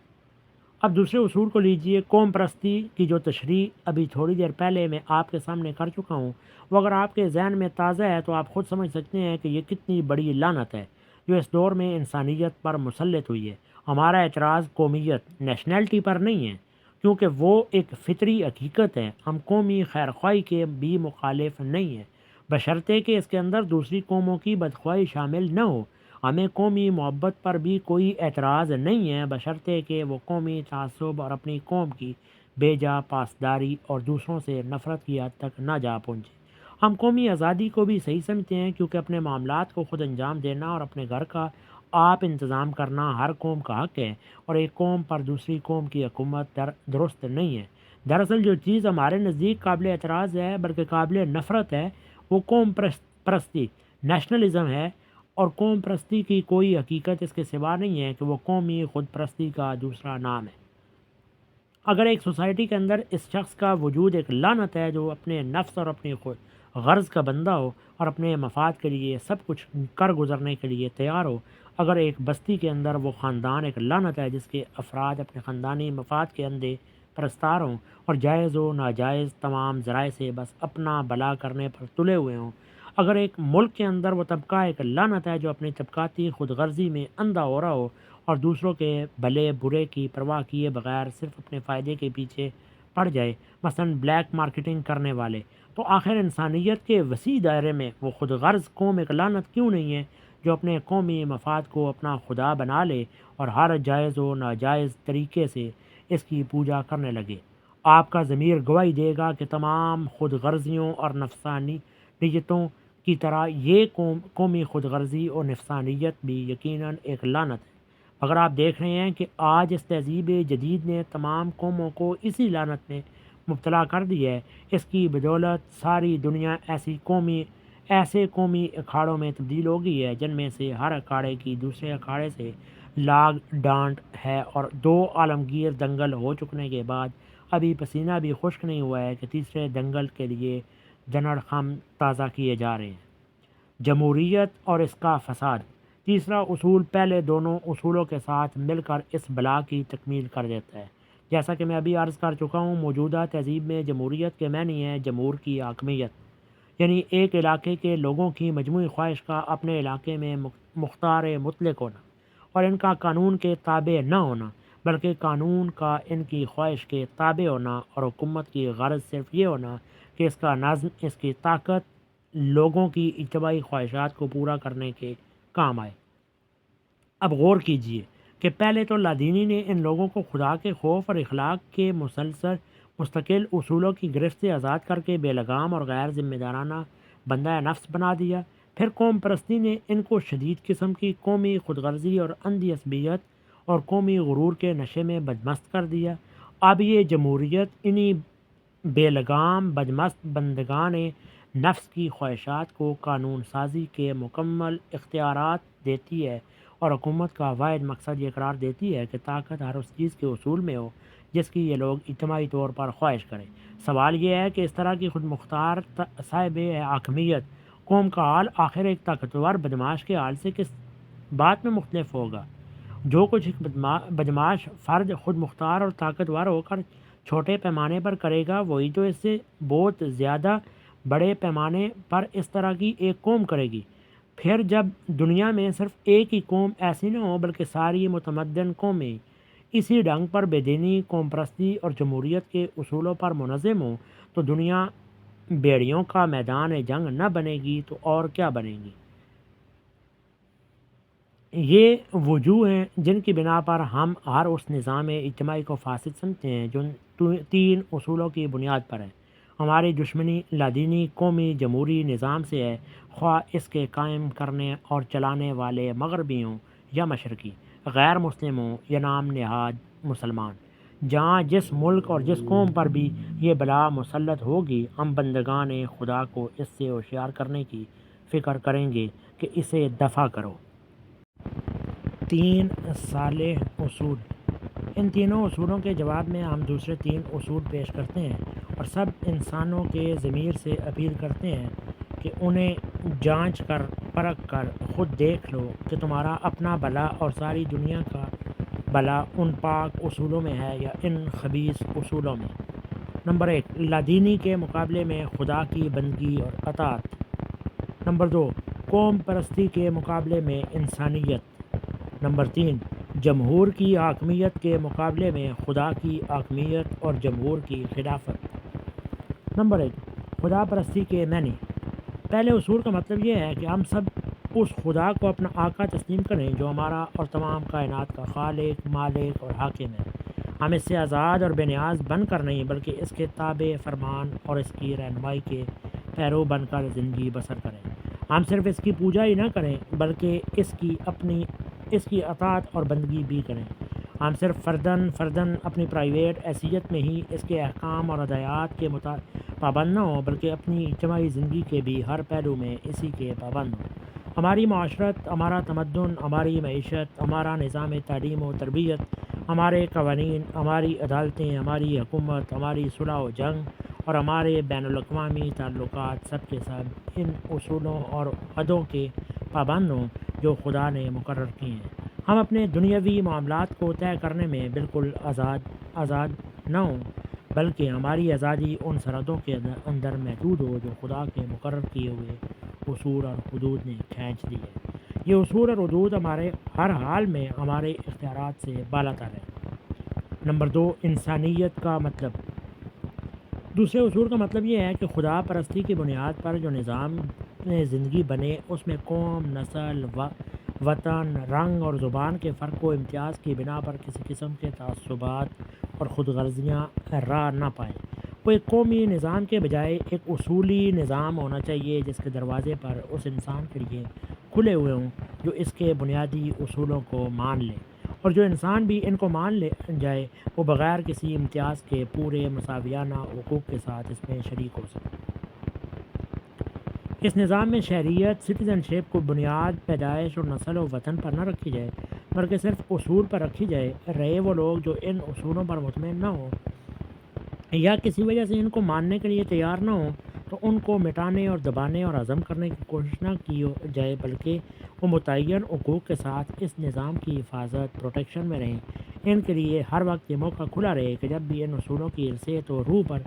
اب دوسرے اصول کو لیجئے۔ قوم پرستی کی جو تشریح ابھی تھوڑی دیر پہلے میں آپ کے سامنے کر چکا ہوں، وہ اگر آپ کے ذہن میں تازہ ہے تو آپ خود سمجھ سکتے ہیں کہ یہ کتنی بڑی لعنت ہے جو اس دور میں انسانیت پر مسلط ہوئی ہے۔ ہمارا اعتراض قومیت، نیشنلٹی پر نہیں ہے، کیونکہ وہ ایک فطری حقیقت ہے۔ ہم قومی خیرخواہی کے بھی مخالف نہیں ہیں، بشرطے کہ اس کے اندر دوسری قوموں کی بدخواہی شامل نہ ہو۔ ہمیں قومی محبت پر بھی کوئی اعتراض نہیں ہے، بشرطے کہ وہ قومی تعصب اور اپنی قوم کی بے جا پاسداری اور دوسروں سے نفرت کی حد تک نہ جا پہنچے۔ ہم قومی آزادی کو بھی صحیح سمجھتے ہیں، کیونکہ اپنے معاملات کو خود انجام دینا اور اپنے گھر کا آپ انتظام کرنا ہر قوم کا حق ہے، اور ایک قوم پر دوسری قوم کی حکومت درست نہیں ہے۔ دراصل جو چیز ہمارے نزدیک قابل اعتراض ہے بلکہ قابل نفرت ہے، وہ قوم پرستی، نیشنلزم ہے، اور قوم پرستی کی کوئی حقیقت اس کے سوا نہیں ہے کہ وہ قومی خود پرستی کا دوسرا نام ہے۔ اگر ایک سوسائٹی کے اندر اس شخص کا وجود ایک لعنت ہے جو اپنے نفس اور اپنی غرض کا بندہ ہو اور اپنے مفاد کے لیے سب کچھ کر گزرنے کے لیے تیار ہو، اگر ایک بستی کے اندر وہ خاندان ایک لعنت ہے جس کے افراد اپنے خاندانی مفاد کے اندھے پرستار ہوں اور جائز و ناجائز تمام ذرائع سے بس اپنا بھلا کرنے پر تلے ہوئے ہوں، اگر ایک ملک کے اندر وہ طبقہ ایک لعنت ہے جو اپنی طبقاتی خود غرضی میں اندھا ہو رہا ہو اور دوسروں کے بھلے برے کی پرواہ کیے بغیر صرف اپنے فائدے کے پیچھے پڑ جائے، مثلا بلیک مارکیٹنگ کرنے والے، تو آخر انسانیت کے وسیع دائرے میں وہ خود غرض قوم ایک لعنت کیوں نہیں ہے جو اپنے قومی مفاد کو اپنا خدا بنا لے اور ہر جائز و ناجائز طریقے سے اس کی پوجا کرنے لگے۔ آپ کا ضمیر گواہی دے گا کہ تمام خود غرضیوں اور نفسانیتوں کی طرح یہ قومی خود غرضی اور نفسانیت بھی یقیناً ایک لعنت ہے، مگر آپ دیکھ رہے ہیں کہ آج اس تہذیب جدید نے تمام قوموں کو اسی لعنت میں مبتلا کر دیا ہے۔ اس کی بدولت ساری دنیا ایسے قومی اکھاڑوں میں تبدیل ہو گئی ہے جن میں سے ہر اکھاڑے کی دوسرے اکھاڑے سے لاگ ڈانٹ ہے، اور 2 عالمگیر دنگل ہو چکنے کے بعد ابھی پسینہ بھی خشک نہیں ہوا ہے کہ تیسرے دنگل کے لیے جنڑ خم تازہ کیے جا رہے ہیں۔ جمہوریت اور اس کا فساد۔ تیسرا اصول پہلے دونوں اصولوں کے ساتھ مل کر اس بلا کی تکمیل کر دیتا ہے۔ جیسا کہ میں ابھی عرض کر چکا ہوں، موجودہ تہذیب میں جمہوریت کے معنی ہے جمہور کی حاکمیت، یعنی ایک علاقے کے لوگوں کی مجموعی خواہش کا اپنے علاقے میں مختار مطلق ہونا، اور ان کا قانون کے تابع نہ ہونا، بلکہ قانون کا ان کی خواہش کے تابع ہونا، اور حکومت کی غرض صرف یہ ہونا کہ اس کا نظم، اس کی طاقت لوگوں کی اجتماعی خواہشات کو پورا کرنے کے کام آئے۔ اب غور کیجئے کہ پہلے تو لادینی نے ان لوگوں کو خدا کے خوف اور اخلاق کے مستقل اصولوں کی گرفت سے آزاد کر کے بے لگام اور غیر ذمہ دارانہ بندہ نفس بنا دیا۔ پھر قوم پرستی نے ان کو شدید قسم کی قومی خود غرضی اور اندھی عصبیت اور قومی غرور کے نشے میں بدمست کر دیا۔ اب یہ جمہوریت انہی بے لگام بدمست بندگان نفس کی خواہشات کو قانون سازی کے مکمل اختیارات دیتی ہے، اور حکومت کا واحد مقصد یہ قرار دیتی ہے کہ طاقت ہر اس چیز کے حصول میں ہو جس کی یہ لوگ اجتماعی طور پر خواہش کریں۔ سوال یہ ہے کہ اس طرح کی خود مختار صاحب حاکمیت قوم کا حال آخر ایک طاقتور بدماش کے حال سے کس بات میں مختلف ہوگا؟ جو کچھ ایک بدماش فرد خود مختار اور طاقتور ہو کر چھوٹے پیمانے پر کرے گا، وہی تو اس سے بہت زیادہ بڑے پیمانے پر اس طرح کی ایک قوم کرے گی۔ پھر جب دنیا میں صرف ایک ہی قوم ایسی نہ ہو بلکہ ساری متمدن قومیں اسی ڈھنگ پر بے دینی، قوم پرستی اور جمہوریت کے اصولوں پر منظم ہوں، تو دنیا بیڑیوں کا میدان جنگ نہ بنے گی تو اور کیا بنے گی؟ یہ وجوہ ہیں جن کی بنا پر ہم ہر اس نظام اجتماعی کو فاسد سمجھتے ہیں جو 3 اصولوں کی بنیاد پر ہے۔ ہماری دشمنی لادینی قومی جمہوری نظام سے ہے، خواہ اس کے قائم کرنے اور چلانے والے مغربی ہوں یا مشرقی، غیر مسلم ہوں یا نام نہاد مسلمان۔ جہاں جس ملک اور جس قوم پر بھی یہ بلا مسلط ہوگی، ہم بندگان خدا کو اس سے ہوشیار کرنے کی فکر کریں گے کہ اسے دفع کرو۔ 3 صالح اصول۔ ان تینوں اصولوں کے جواب میں ہم دوسرے 3 اصول پیش کرتے ہیں، اور سب انسانوں کے ضمیر سے اپیل کرتے ہیں کہ انہیں جانچ کر پرکھ کر خود دیکھ لو کہ تمہارا اپنا بھلا اور ساری دنیا کا بھلا ان پاک اصولوں میں ہے یا ان خبیث اصولوں میں۔ نمبر 1، لادینی کے مقابلے میں خدا کی بندگی اور اطاعت۔ نمبر 2، قوم پرستی کے مقابلے میں انسانیت۔ نمبر 3، جمہور کی حاکمیت کے مقابلے میں خدا کی حاکمیت اور جمہور کی خلافت۔ نمبر 1، خدا پرستی کے معنی۔ پہلے اصول کا مطلب یہ ہے کہ ہم سب اس خدا کو اپنا آقا تسلیم کریں جو ہمارا اور تمام کائنات کا خالق، مالک اور حاکم ہے۔ ہم اس سے آزاد اور بے نیاز بن کر نہیں بلکہ اس کے تابع فرمان اور اس کی رہنمائی کے پیرو بن کر زندگی بسر کریں۔ ہم صرف اس کی پوجا ہی نہ کریں بلکہ اس کی اطاعت اور بندگی بھی کریں۔ ہم صرف فرداً اپنی پرائیویٹ حیثیت میں ہی اس کے احکام اور ہدایات کے پابند نہ ہوں بلکہ اپنی اجتماعی زندگی کے بھی ہر پہلو میں اسی کے پابند ہوں۔ ہماری معاشرت، ہمارا تمدن، ہماری معیشت، ہمارا نظام تعلیم و تربیت، ہمارے قوانین، ہماری عدالتیں، ہماری حکومت، ہماری صلح و جنگ اور ہمارے بین الاقوامی تعلقات سب کے سب ان اصولوں اور حدوں کے پابند ہوں جو خدا نے مقرر کیے ہیں۔ ہم اپنے دنیاوی معاملات کو طے کرنے میں بالکل آزاد نہ ہوں بلکہ ہماری آزادی ان سرحدوں کے اندر محدود ہو جو خدا کے مقرر کیے ہوئے اصول اور حدود نے کھینچ دی ہے۔ یہ اصول اور حدود ہمارے ہر حال میں ہمارے اختیارات سے بالاتر ہے۔ نمبر 2، انسانیت کا مطلب۔ دوسرے اصول کا مطلب یہ ہے کہ خدا پرستی کی بنیاد پر جو نظام زندگی بنے اس میں قوم، نسل، وطن، رنگ اور زبان کے فرق و امتیاز کی بنا پر کسی قسم کے تعصبات اور خود غرضیاں راہ نہ پائیں۔ وہ ایک قومی نظام کے بجائے ایک اصولی نظام ہونا چاہیے جس کے دروازے پر اس انسان کے لیے کھلے ہوئے ہوں جو اس کے بنیادی اصولوں کو مان لے، اور جو انسان بھی ان کو مان لے جائے وہ بغیر کسی امتیاز کے پورے مساویانہ حقوق کے ساتھ اس میں شریک ہو سکے۔ اس نظام میں شہریت، سٹیزن شپ کو بنیاد پیدائش اور نسل و وطن پر نہ رکھی جائے بلکہ صرف اصول پر رکھی جائے۔ رہے وہ لوگ جو ان اصولوں پر مطمئن نہ ہوں یا کسی وجہ سے ان کو ماننے کے لیے تیار نہ ہوں تو ان کو مٹانے اور دبانے اور عزم کرنے کی کوشش نہ کی جائے، بلکہ وہ متعین حقوق کے ساتھ اس نظام کی حفاظت، پروٹیکشن میں رہیں۔ ان کے لیے ہر وقت یہ موقع کھلا رہے کہ جب بھی ان اصولوں کی حیثیت و روح پر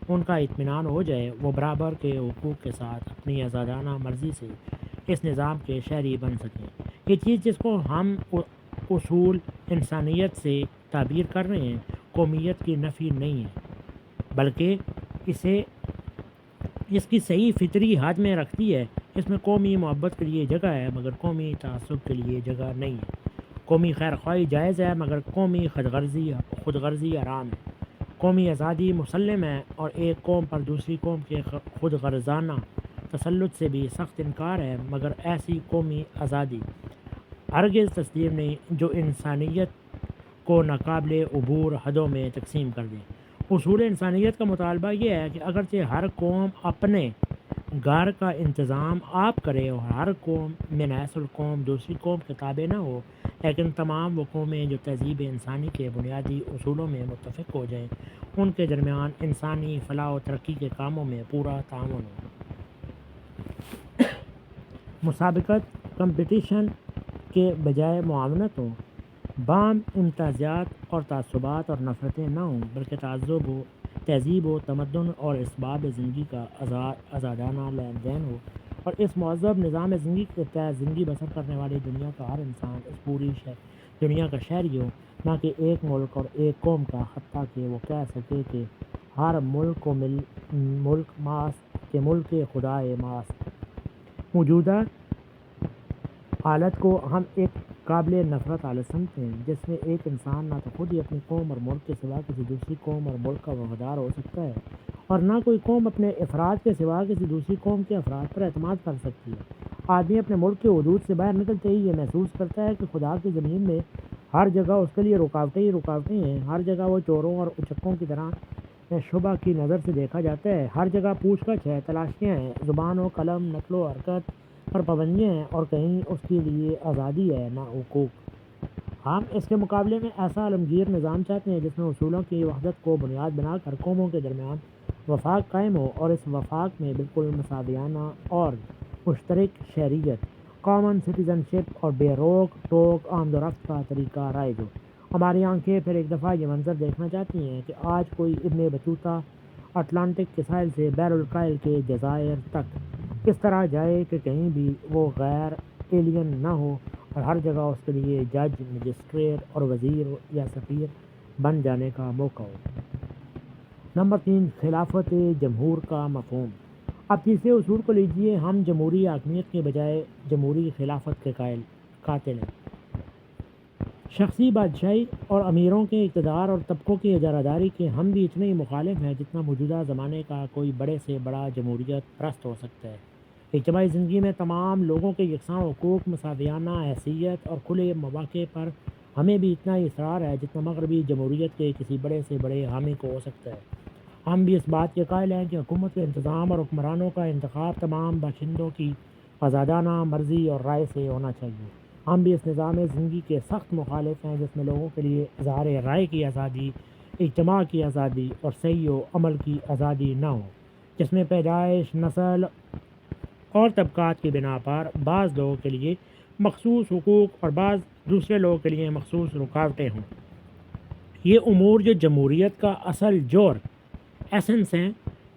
ان کا اطمینان ہو جائے وہ برابر کے حقوق کے ساتھ اپنی آزادانہ مرضی سے اس نظام کے شہری بن سکیں۔ یہ چیز جس کو ہم اصول انسانیت سے تعبیر کر رہے ہیں قومیت کی نفی نہیں ہے، بلکہ اس کی صحیح فطری حد میں رکھتی ہے۔ اس میں قومی محبت کے لیے جگہ ہے مگر قومی تعصب کے لیے جگہ نہیں ہے۔ قومی خیر خواہی جائز ہے مگر قومی خود غرضی حرام ہے۔ قومی آزادی مسلم ہے اور ایک قوم پر دوسری قوم کے خود غرضانہ تسلط سے بھی سخت انکار ہے، مگر ایسی قومی آزادی ہرگز تسلیم نہیں جو انسانیت کو ناقابل عبور حدوں میں تقسیم کر دے۔ اصول انسانیت کا مطالبہ یہ ہے کہ اگرچہ ہر قوم اپنے گھر کا انتظام آپ کرے اور ہر قوم من حیث القوم دوسری قوم کے تابع نہ ہو، لیکن تمام وہ قومیں جو تہذیب انسانی کے بنیادی اصولوں میں متفق ہو جائیں ان کے درمیان انسانی فلاح و ترقی کے کاموں میں پورا تعاون ہو۔ مسابقت، کمپٹیشن کے بجائے معاونت ہو۔ بام امتیازات اور تعصبات اور نفرتیں نہ ہوں بلکہ تہذیب و تمدن اور اسباب زندگی کا آزادانہ لین دین ہو، اور اس مہذب نظام زندگی کے تحت زندگی بسر کرنے والی دنیا کا ہر انسان اس پوری دنیا کا شہری ہو، نہ کہ ایک ملک اور ایک قوم کا، حتیٰ کہ وہ کہہ سکے کہ ہر ملک کو ملک ماست کہ ملک خدائے ماست۔ موجودہ حالت کو ہم ایک قابل نفرت حالت سمجھتے ہیں جس میں ایک انسان نہ تو خود ہی اپنی قوم اور ملک کے سوا کسی دوسری قوم اور ملک کا وفادار ہو سکتا ہے، اور نہ کوئی قوم اپنے افراد کے سوا کسی دوسری قوم کے افراد پر اعتماد کر سکتی ہے۔ آدمی اپنے ملک کے حدود سے باہر نکلتے ہی یہ محسوس کرتا ہے کہ خدا کی زمین میں ہر جگہ اس کے لیے رکاوٹیں ہی رکاوٹیں ہیں۔ ہر جگہ وہ چوروں اور اچکوں کی طرح شبہ کی نظر سے دیکھا جاتا ہے۔ ہر جگہ پوچھ گچھ ہے، تلاشیاں ہیں، زبان و قلم، نقل و حرکت پر پابندیاں ہیں، اور کہیں اس کے لیے آزادی ہے نہ حقوق۔ ہم اس کے مقابلے میں ایسا عالمگیر نظام چاہتے ہیں جس میں اصولوں کی وحدت کو بنیاد بنا کر قوموں کے درمیان وفاق قائم ہو، اور اس وفاق میں بالکل مساویانہ اور مشترک شہریت، کامن سٹیزن شپ اور بے روک ٹوک آمد و رفت کا طریقہ رائج ہو۔ ہماری آنکھیں پھر ایک دفعہ یہ منظر دیکھنا چاہتی ہیں کہ آج کوئی ابن بطوطہ اٹلانٹک کے ساحل سے بحر الکاہل کے جزائر تک اس طرح جائے کہ کہیں بھی وہ غیر ایلین نہ ہو، اور ہر جگہ اس کے لیے جج، مجسٹریٹ اور وزیر یا سفیر بن جانے کا موقع ہو۔ نمبر 3، خلافت جمہور کا مفہوم۔ اب تیسرے اصول کو لیجئے۔ ہم جمہوری حاکمیت کے بجائے جمہوری خلافت کے قاتل ہیں۔ شخصی بادشاہی اور امیروں کے اقتدار اور طبقوں کی اجارہ داری کے ہم بھی اتنے ہی مخالف ہیں جتنا موجودہ زمانے کا کوئی بڑے سے بڑا جمہوریت پرست ہو سکتا ہے۔ اجتماعی زندگی میں تمام لوگوں کے یکساں حقوق، مساویانہ حیثیت اور کھلے مواقع پر ہمیں بھی اتنا ہی اصرار ہے جتنا مغربی جمہوریت کے کسی بڑے سے بڑے حامی کو ہو سکتا ہے۔ ہم بھی اس بات کے قائل ہیں کہ حکومت کا انتظام اور حکمرانوں کا انتخاب تمام باشندوں کی آزادانہ مرضی اور رائے سے ہونا چاہیے۔ ہم بھی اس نظام زندگی کے سخت مخالف ہیں جس میں لوگوں کے لیے اظہار رائے کی آزادی، اجتماع کی آزادی اور سعی و عمل کی آزادی نہ ہو، جس میں پیدائش، نسل اور طبقات کی بنا پر بعض لوگوں کے لیے مخصوص حقوق اور بعض دوسرے لوگوں کے لیے مخصوص رکاوٹیں ہوں۔ یہ امور جو جمہوریت کا اصل جوہر، ایسنس ہیں،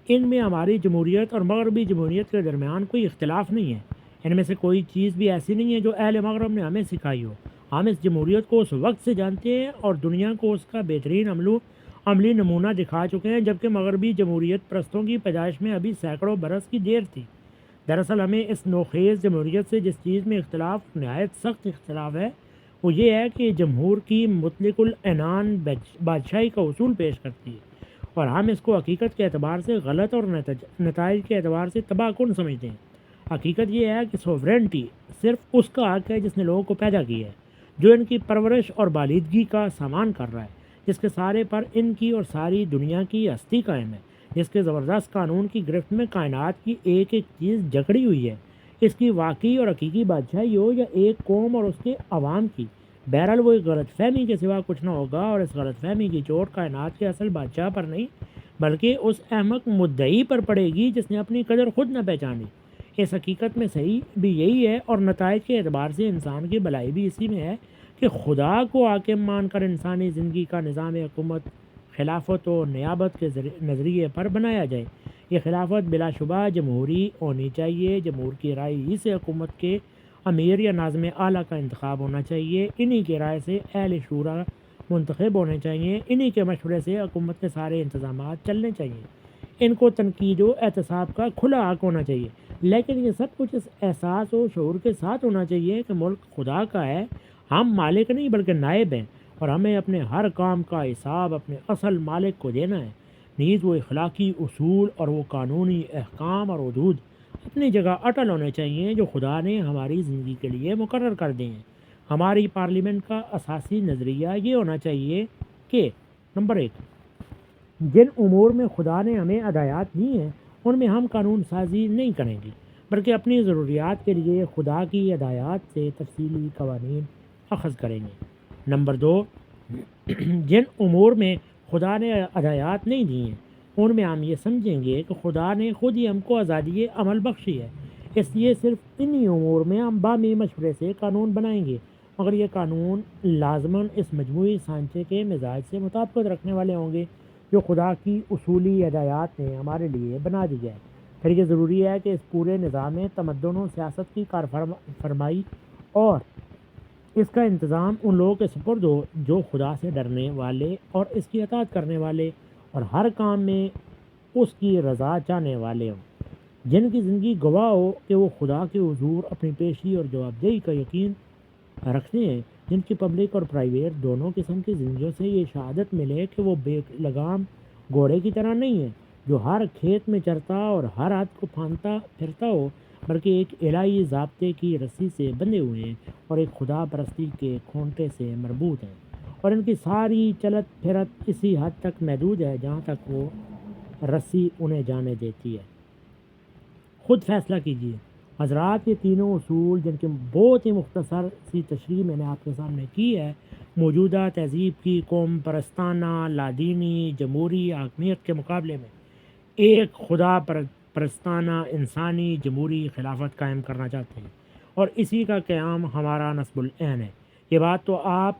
ان میں ہماری جمہوریت اور مغربی جمہوریت کے درمیان کوئی اختلاف نہیں ہے۔ ان میں سے کوئی چیز بھی ایسی نہیں ہے جو اہل مغرب نے ہمیں سکھائی ہو۔ ہم اس جمہوریت کو اس وقت سے جانتے ہیں اور دنیا کو اس کا بہترین عملی نمونہ دکھا چکے ہیں، جبکہ مغربی جمہوریت پرستوں کی پیدائش میں ابھی سینکڑوں برس کی دیر تھی۔ دراصل ہمیں اس نوخیز جمہوریت سے جس چیز میں اختلاف، نہایت سخت اختلاف ہے، وہ یہ ہے کہ جمہور کی مطلق العنان بادشاہی کا اصول پیش کرتی ہے، اور ہم اس کو حقیقت کے اعتبار سے غلط اور نتائج کے اعتبار سے تباہ کن سمجھتے ہیں۔ حقیقت یہ ہے کہ سوورنٹی صرف اس کا حق ہے جس نے لوگوں کو پیدا کیا ہے، جو ان کی پرورش اور بالیدگی کا سامان کر رہا ہے، جس کے سارے پر ان کی اور ساری دنیا کی ہستی قائم ہے، جس کے زبردست قانون کی گرفت میں کائنات کی ایک ایک چیز جکڑی ہوئی ہے، اس کی واقعی اور حقیقی بادشاہی ہو یا ایک قوم اور اس کے عوام کی، بہرحال وہ ایک غلط فہمی کے سوا کچھ نہ ہوگا، اور اس غلط فہمی کی چوٹ کائنات کے اصل بادشاہ پر نہیں بلکہ اس احمق مدعی پر پڑے گی جس نے اپنی قدر خود نہ پہچانی۔ اس حقیقت میں صحیح بھی یہی ہے، اور نتائج کے اعتبار سے انسان کی بھلائی بھی اسی میں ہے کہ خدا کو حاکم مان کر انسانی زندگی کا نظام حکومت خلافت و نیابت کے نظریے پر بنایا جائے۔ یہ خلافت بلا شبہ جمہوری ہونی چاہیے، جمہور کی رائے ہی سے حکومت کے امیر یا ناظم اعلیٰ کا انتخاب ہونا چاہیے، انہی کی رائے سے اہل شورا منتخب ہونے چاہیے، انہی کے مشورے سے حکومت کے سارے انتظامات چلنے چاہیے، ان کو تنقید و احتساب کا کھلا حق ہونا چاہیے، لیکن یہ سب کچھ اس احساس و شعور کے ساتھ ہونا چاہیے کہ ملک خدا کا ہے، ہم مالک نہیں بلکہ نائب ہیں، اور ہمیں اپنے ہر کام کا حساب اپنے اصل مالک کو دینا ہے۔ نیز وہ اخلاقی اصول اور وہ قانونی احکام اور حدود اپنی جگہ اٹل ہونے چاہیے جو خدا نے ہماری زندگی کے لیے مقرر کر دیے ہیں۔ ہماری پارلیمنٹ کا اساسی نظریہ یہ ہونا چاہیے کہ نمبر 1، جن امور میں خدا نے ہمیں ہدایات دی ہیں ان میں ہم قانون سازی نہیں کریں گے، بلکہ اپنی ضروریات کے لیے خدا کی ہدایات سے تفصیلی قوانین اخذ کریں گے۔ نمبر 2، جن امور میں خدا نے ہدایات نہیں دی ہیں ان میں ہم یہ سمجھیں گے کہ خدا نے خود ہی ہم کو آزادی عمل بخشی ہے، اس لیے صرف انہی امور میں ہم باہمی مشورے سے قانون بنائیں گے، مگر یہ قانون لازماً اس مجموعی سانچے کے مزاج سے مطابقت رکھنے والے ہوں گے جو خدا کی اصولی ہدایات نے ہمارے لیے بنا دی ہے۔ پھر یہ ضروری ہے کہ اس پورے نظام تمدن و سیاست کی کار فرمائی اور اس کا انتظام ان لوگوں کے سپرد ہو جو خدا سے ڈرنے والے اور اس کی اطاعت کرنے والے اور ہر کام میں اس کی رضا چاہنے والے ہوں، جن کی زندگی گواہ ہو کہ وہ خدا کے حضور اپنی پیشی اور جواب دہی کا یقین رکھتے ہیں، جن کی پبلک اور پرائیویٹ دونوں قسم کی زندگیوں سے یہ شہادت ملے کہ وہ بے لگام گھوڑے کی طرح نہیں ہے جو ہر کھیت میں چرتا اور ہر ہاتھ کو پھاندتا پھرتا ہو، بلکہ ایک الہی ضابطے کی رسی سے بندھے ہوئے ہیں اور ایک خدا پرستی کے کھونٹے سے مربوط ہیں، اور ان کی ساری چلت پھرت اسی حد تک محدود ہے جہاں تک وہ رسی انہیں جانے دیتی ہے۔ خود فیصلہ کیجیے۔ حضرات، یہ تینوں اصول جن کی بہت ہی مختصر سی تشریح میں نے آپ کے سامنے کی ہے، موجودہ تہذیب کی قوم پرستانہ لادینی جمہوری حاکمیت کے مقابلے میں ایک خدا پرستانہ انسانی جمہوری خلافت قائم کرنا چاہتے ہیں، اور اسی کا قیام ہمارا نصب العین ہے۔ یہ بات تو آپ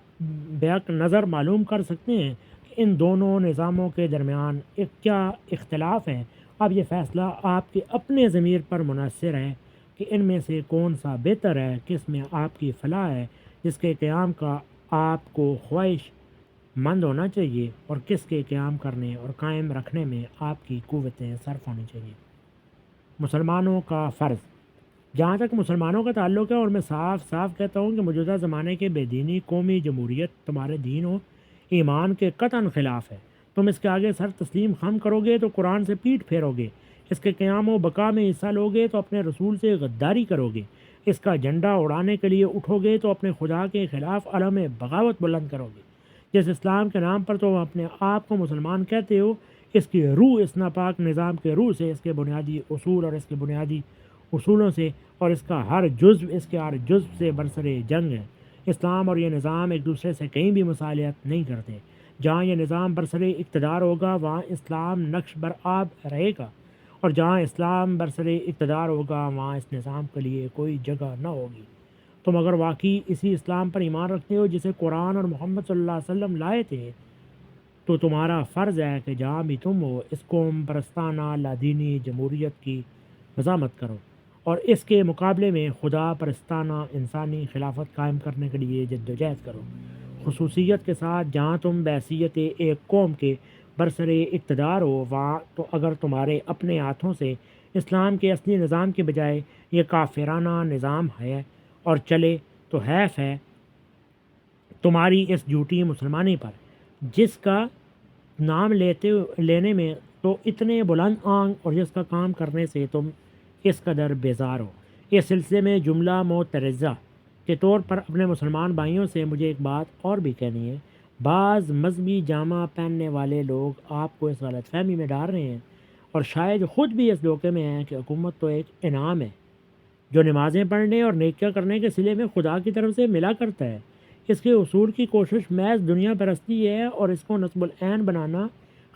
بیک نظر معلوم کر سکتے ہیں کہ ان دونوں نظاموں کے درمیان کیا اختلاف ہے۔ اب یہ فیصلہ آپ کے اپنے ضمیر پر منحصر ہے کہ ان میں سے کون سا بہتر ہے، کس میں آپ کی فلاح ہے، جس کے قیام کا آپ کو خواہش مند ہونا چاہیے، اور کس کے قیام کرنے اور قائم رکھنے میں آپ کی قوتیں صرف ہونی چاہیے۔ مسلمانوں کا فرض۔ جہاں تک مسلمانوں کا تعلق ہے، اور میں صاف صاف کہتا ہوں کہ موجودہ زمانے کے بے دینی قومی جمہوریت تمہارے دین و ایمان کے قطعاً خلاف ہے۔ تم اس کے آگے سر تسلیم خم کرو گے تو قرآن سے پیٹھ پھیرو گے، اس کے قیام و بقا میں حصہ لو گے تو اپنے رسول سے غداری کرو گے، اس کا جھنڈا اڑانے کے لیے اٹھو گے تو اپنے خدا کے خلاف علم بغاوت بلند کرو گے۔ جس اسلام کے نام پر تم اپنے آپ کو مسلمان کہتے ہو، اس کی روح اس ناپاک نظام کے روح سے، اس کے بنیادی اصول اور اس کے بنیادی اصولوں سے، اور اس کا ہر جزو اس کے ہر جزو سے برسر جنگ ہے۔ اسلام اور یہ نظام ایک دوسرے سے کہیں بھی مصالحت نہیں کرتے۔ جہاں یہ نظام برسر اقتدار ہوگا وہاں اسلام نقش بر آب رہے گا، اور جہاں اسلام برسر اقتدار ہوگا وہاں اس نظام کے لیے کوئی جگہ نہ ہوگی۔ تم اگر واقعی اسی اسلام پر ایمان رکھتے ہو جسے قرآن اور محمد صلی اللہ علیہ وسلم لائے تھے، تو تمہارا فرض ہے کہ جہاں بھی تم ہو اس قوم پرستانہ لادینی جمہوریت کی مزاحمت کرو، اور اس کے مقابلے میں خدا پرستانہ انسانی خلافت قائم کرنے کے لیے جدوجہد کرو، خصوصیت کے ساتھ جہاں تم بحیثیت ایک قوم کے برسر اقتدار ہو وہاں تو اگر تمہارے اپنے ہاتھوں سے اسلام کے اصلی نظام کے بجائے یہ کافرانہ نظام ہے اور چلے تو حیف ہے تمہاری اس جھوٹی مسلمانی پر، جس کا نام لینے میں تو اتنے بلند آنگ اور جس کا کام کرنے سے تم اس قدر بیزار ہو۔ اس سلسلے میں جملہ معترضہ کے طور پر اپنے مسلمان بھائیوں سے مجھے ایک بات اور بھی کہنی ہے۔ بعض مذہبی جامہ پہننے والے لوگ آپ کو اس غلط فہمی میں ڈال رہے ہیں اور شاید خود بھی اس دھوکے میں ہیں کہ حکومت تو ایک انعام ہے جو نمازیں پڑھنے اور نیکیاں کرنے کے صلے میں خدا کی طرف سے ملا کرتا ہے۔ اس کے اصول کی کوشش محض دنیا پرستی ہے اور اس کو نصب العین بنانا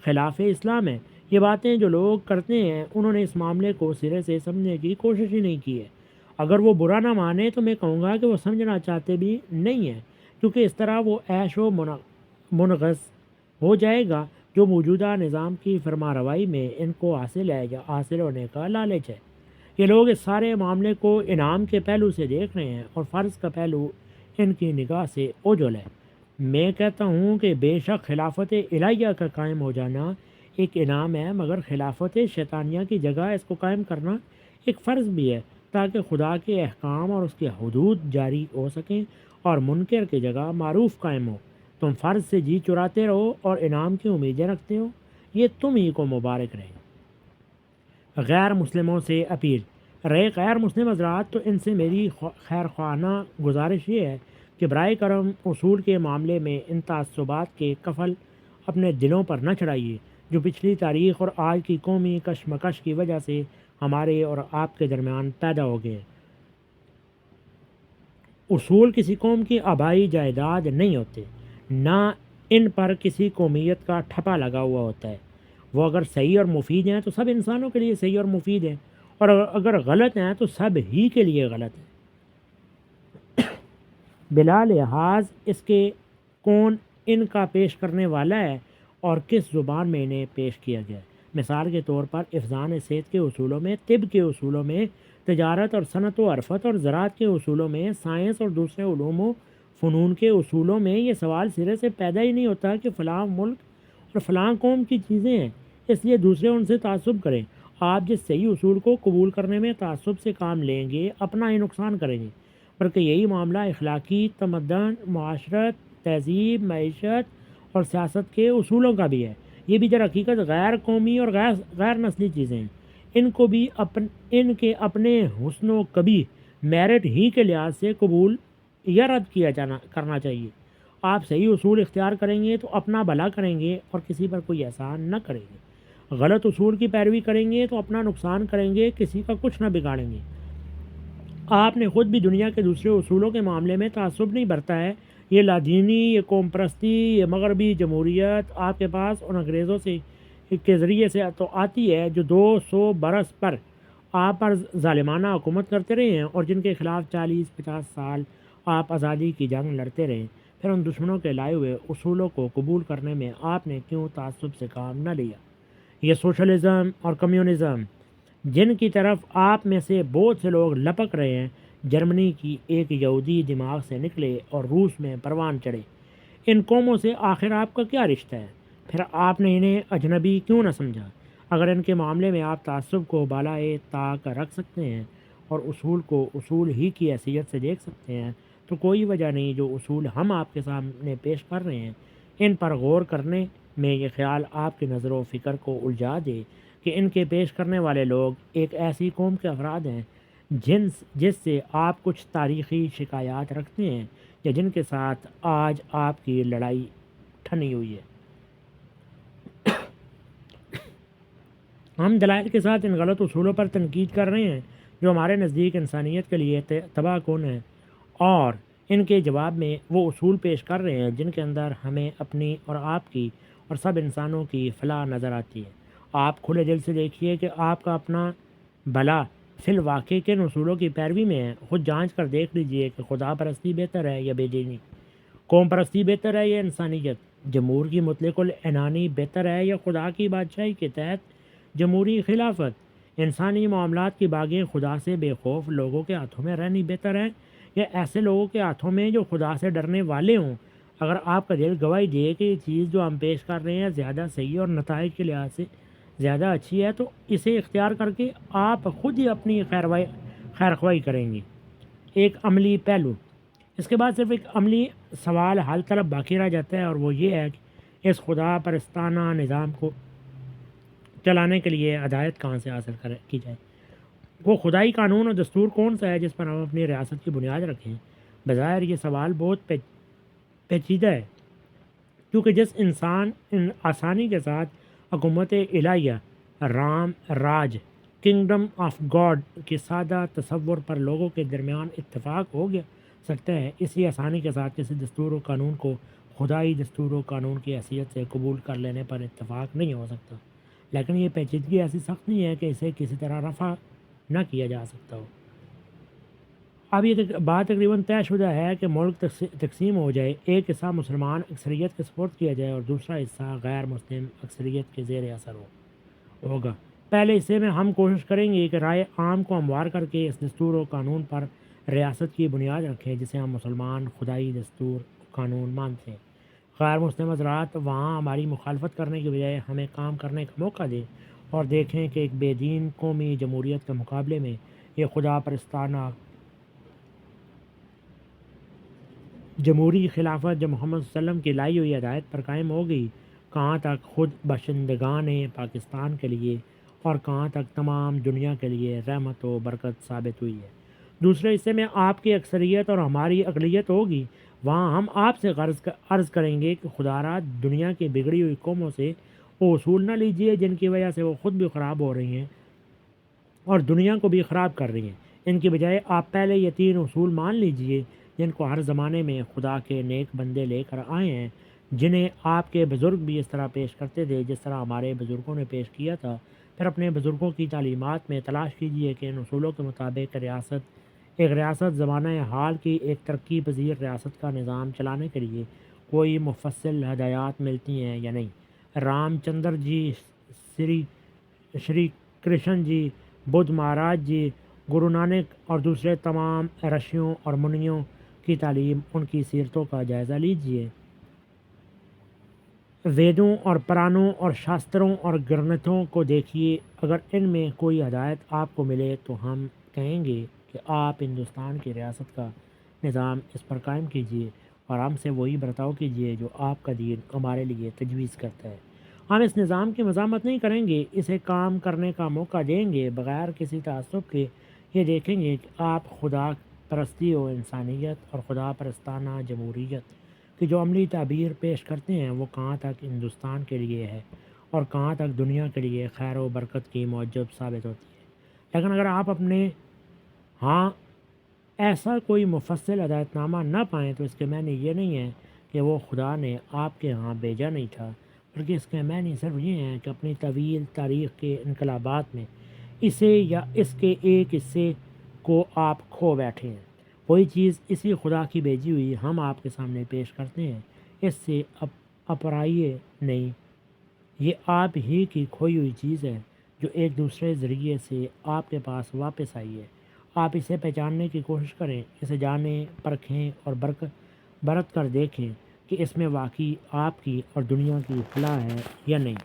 خلاف اسلام ہے۔ یہ باتیں جو لوگ کرتے ہیں انہوں نے اس معاملے کو سرے سے سمجھنے کی کوشش ہی نہیں کی ہے۔ اگر وہ برا نہ مانے تو میں کہوں گا کہ وہ سمجھنا چاہتے بھی نہیں ہیں، کیونکہ اس طرح وہ عیش و منغص ہو جائے گا جو موجودہ نظام کی فرما روائی میں ان کو حاصل ہے یا حاصل ہونے کا لالچ ہے۔ یہ لوگ اس سارے معاملے کو انعام کے پہلو سے دیکھ رہے ہیں اور فرض کا پہلو ان کی نگاہ سے اوجھل ہے۔ میں کہتا ہوں کہ بے شک خلافت الہیہ کا قائم ہو جانا ایک انعام ہے، مگر خلافت شیطانیہ کی جگہ اس کو قائم کرنا ایک فرض بھی ہے تاکہ خدا کے احکام اور اس کے حدود جاری ہو سکیں اور منکر کی جگہ معروف قائم ہو۔ تم فرض سے جی چراتے رہو اور انعام کی امیدیں رکھتے ہو، یہ تم ہی کو مبارک رہے۔ غیر مسلموں سے اپیل۔ رہے غیر مسلم حضرات تو ان سے میری خیر خواہانہ گزارش یہ ہے کہ برائے کرم اصول کے معاملے میں ان تعصبات کے کفل اپنے دلوں پر نہ چڑھائیے جو پچھلی تاریخ اور آج کی قومی کشمکش کی وجہ سے ہمارے اور آپ کے درمیان پیدا ہو گئے۔ اصول کسی قوم کی آبائی جائیداد نہیں ہوتے، نہ ان پر کسی قومیت کا ٹھپا لگا ہوا ہوتا ہے۔ وہ اگر صحیح اور مفید ہیں تو سب انسانوں کے لیے صحیح اور مفید ہیں، اور اگر غلط ہیں تو سب ہی کے لیے غلط ہیں، بلا لحاظ اس کے کون ان کا پیش کرنے والا ہے اور کس زبان میں انہیں پیش کیا گیا ہے۔ مثال کے طور پر افزان صحت کے اصولوں میں، طب کے اصولوں میں، تجارت اور صنعت و حرفت اور زراعت کے اصولوں میں، سائنس اور دوسرے علوم و فنون کے اصولوں میں یہ سوال سرے سے پیدا ہی نہیں ہوتا کہ فلاں ملک اور فلاں قوم کی چیزیں ہیں اس لیے دوسرے ان سے تعصب کریں۔ آپ جس صحیح اصول کو قبول کرنے میں تعصب سے کام لیں گے اپنا ہی نقصان کریں گے، بلکہ یہی معاملہ اخلاقی، تمدن، معاشرت، تہذیب، معیشت اور سیاست کے اصولوں کا بھی ہے۔ یہ بھی در حقیقت غیر قومی اور غیر نسلی چیزیں ہیں۔ ان کو بھی ان کے اپنے حسن و قبیح میرٹ ہی کے لحاظ سے قبول یا رد کرنا چاہیے۔ آپ صحیح اصول اختیار کریں گے تو اپنا بھلا کریں گے اور کسی پر کوئی احسان نہ کریں گے۔ غلط اصول کی پیروی کریں گے تو اپنا نقصان کریں گے، کسی کا کچھ نہ بگاڑیں گے۔ آپ نے خود بھی دنیا کے دوسرے اصولوں کے معاملے میں تعصب نہیں برتا ہے۔ یہ لادینی، یہ قوم پرستی، یہ مغربی جمہوریت آپ کے پاس ان انگریزوں کے ذریعے سے تو آتی ہے جو 200 برس پر آپ پر ظالمانہ حکومت کرتے رہے ہیں اور جن کے خلاف 40-50 سال آپ آزادی کی جنگ لڑتے رہے۔ پھر ان دشمنوں کے لائے ہوئے اصولوں کو قبول کرنے میں آپ نے کیوں تعصب سے کام نہ لیا؟ یہ سوشلزم اور کمیونزم جن کی طرف آپ میں سے بہت سے لوگ لپک رہے ہیں، جرمنی کی ایک یہودی دماغ سے نکلے اور روس میں پروان چڑھے۔ ان قوموں سے آخر آپ کا کیا رشتہ ہے؟ پھر آپ نے انہیں اجنبی کیوں نہ سمجھا؟ اگر ان کے معاملے میں آپ تعصب کو بالائے طاق رکھ سکتے ہیں اور اصول کو اصول ہی کی حیثیت سے دیکھ سکتے ہیں تو کوئی وجہ نہیں جو اصول ہم آپ کے سامنے پیش کر رہے ہیں ان پر غور کرنے میں یہ خیال آپ کی نظر و فکر کو الجھا دے کہ ان کے پیش کرنے والے لوگ ایک ایسی قوم کے افراد ہیں جس سے آپ کچھ تاریخی شکایات رکھتے ہیں یا جن کے ساتھ آج آپ کی لڑائی ٹھنی ہوئی ہے۔ ہم دلائل کے ساتھ ان غلط اصولوں پر تنقید کر رہے ہیں جو ہمارے نزدیک انسانیت کے لیے تباہ کن ہیں، اور ان کے جواب میں وہ اصول پیش کر رہے ہیں جن کے اندر ہمیں اپنی اور آپ کی اور سب انسانوں کی فلاح نظر آتی ہے۔ آپ کھلے دل سے دیکھیے کہ آپ کا اپنا بھلا فی الواقع کن اصولوں کی پیروی میں ہے۔ خود جانچ کر دیکھ لیجئے کہ خدا پرستی بہتر ہے یا بے دینی، قوم پرستی بہتر ہے یا انسانیت، جمہور کی مطلق العنانی بہتر ہے یا خدا کی بادشاہی کے تحت جمہوری خلافت، انسانی معاملات کی باغیں خدا سے بے خوف لوگوں کے ہاتھوں میں رہنی بہتر ہے یا ایسے لوگوں کے ہاتھوں میں جو خدا سے ڈرنے والے ہوں۔ اگر آپ کا دل گواہی دے کہ یہ چیز جو ہم پیش کر رہے ہیں زیادہ صحیح اور نتائج کے لحاظ سے زیادہ اچھی ہے، تو اسے اختیار کر کے آپ خود ہی اپنی خیر خواہی کریں گے۔ ایک عملی پہلو، اس کے بعد صرف ایک عملی سوال حل طلب باقی رہ جاتا ہے، اور وہ یہ ہے کہ اس خدا پرستانہ نظام کو چلانے کے لیے ہدایت کہاں سے حاصل کی جائے۔ وہ خدائی قانون اور دستور کون سا ہے جس پر ہم اپنی ریاست کی بنیاد رکھیں؟ بظاہر یہ سوال بہت پیچیدہ ہے، کیونکہ جس انسان آسانی کے ساتھ حکومت الہیہ، رام راج، کنگڈم آف گاڈ کے سادہ تصور پر لوگوں کے درمیان اتفاق ہو گیا سکتا ہے، اسی آسانی کے ساتھ کسی دستور و قانون کو خدائی دستور و قانون کی حیثیت سے قبول کر لینے پر اتفاق نہیں ہو سکتا۔ لیکن یہ پیچیدگی ایسی سخت نہیں ہے کہ اسے کسی طرح رفع نہ کیا جا سکتا ہو۔ اب یہ بات تقریباً طے شدہ ہے کہ ملک تقسیم ہو جائے، ایک حصہ مسلمان اکثریت کے سپرد کیا جائے اور دوسرا حصہ غیر مسلم اکثریت کے زیر اثر ہوگا۔ پہلے حصے میں ہم کوشش کریں گے کہ رائے عام کو ہموار کر کے اس دستور و قانون پر ریاست کی بنیاد رکھیں جسے ہم مسلمان خدائی دستور قانون مانتے ہیں۔ غیر مسلم حضرات وہاں ہماری مخالفت کرنے کے بجائے ہمیں کام کرنے کا موقع دیں اور دیکھیں کہ ایک بے دین قومی جمہوریت کے مقابلے میں یہ خدا پرستانہ جمہوری خلافت جو محمد صلی اللہ علیہ وسلم کی لائی ہوئی ہدایت پر قائم ہو گئی، کہاں تک خود باشندگان پاکستان کے لیے اور کہاں تک تمام دنیا کے لیے رحمت و برکت ثابت ہوئی ہے۔ دوسرے حصے میں آپ کی اکثریت اور ہماری اقلیت ہوگی، وہاں ہم آپ سے عرض کریں گے کہ خدا را دنیا کی بگڑی ہوئی قوموں سے وہ اصول نہ لیجیے جن کی وجہ سے وہ خود بھی خراب ہو رہی ہیں اور دنیا کو بھی خراب کر رہی ہیں۔ ان کی بجائے آپ پہلے یہ 3 اصول مان لیجیے جن کو ہر زمانے میں خدا کے نیک بندے لے کر آئے ہیں، جنہیں آپ کے بزرگ بھی اس طرح پیش کرتے تھے جس طرح ہمارے بزرگوں نے پیش کیا تھا۔ پھر اپنے بزرگوں کی تعلیمات میں تلاش کیجیے کہ ان اصولوں کے مطابق ایک ریاست زمانہ حال کی ایک ترقی پذیر ریاست کا نظام چلانے کے لیے کوئی مفصل ہدایات ملتی ہیں یا نہیں۔ رام چندر جی، شری کرشن جی، بدھ مہاراج جی، گرو نانک اور دوسرے تمام رشیوں اور منیوں کی تعلیم، ان کی سیرتوں کا جائزہ لیجیے۔ ویدوں اور پرانوں اور شاستروں اور گرنتھوں کو دیکھیے، اگر ان میں کوئی ہدایت آپ کو ملے تو ہم کہیں گے کہ آپ ہندوستان کی ریاست کا نظام اس پر قائم کیجیے اور ہم سے وہی برتاؤ کیجیے جو آپ کا دین ہمارے لیے تجویز کرتا ہے۔ ہم اس نظام کی مذمت نہیں کریں گے، اسے کام کرنے کا موقع دیں گے بغیر کسی تعصب کے۔ یہ دیکھیں گے کہ آپ خدا پرستی و انسانیت اور خدا پرستانہ جمہوریت کی جو عملی تعبیر پیش کرتے ہیں وہ کہاں تک ہندوستان کے لیے ہے اور کہاں تک دنیا کے لیے خیر و برکت کی موجب ثابت ہوتی ہے۔ لیکن اگر آپ اپنے ہاں ایسا کوئی مفصل ہدایت نامہ نہ پائیں تو اس کے معنی یہ نہیں ہے کہ وہ خدا نے آپ کے ہاں بھیجا نہیں تھا، بلکہ اس کے معنی صرف یہ ہیں کہ اپنی طویل تاریخ کے انقلابات میں اسے یا اس کے ایک حصے کو آپ کھو بیٹھے ہیں۔ وہی چیز اسی خدا کی بھیجی ہوئی ہم آپ کے سامنے پیش کرتے ہیں، اس سے اپرائیے نہیں، یہ آپ ہی کی کھوئی ہوئی چیز ہے جو ایک دوسرے ذریعے سے آپ کے پاس واپس آئی ہے۔ آپ اسے پہچاننے کی کوشش کریں، اسے جانیں، پرکھیں اور برت کر دیکھیں کہ اس میں واقعی آپ کی اور دنیا کی فلاح ہے یا نہیں۔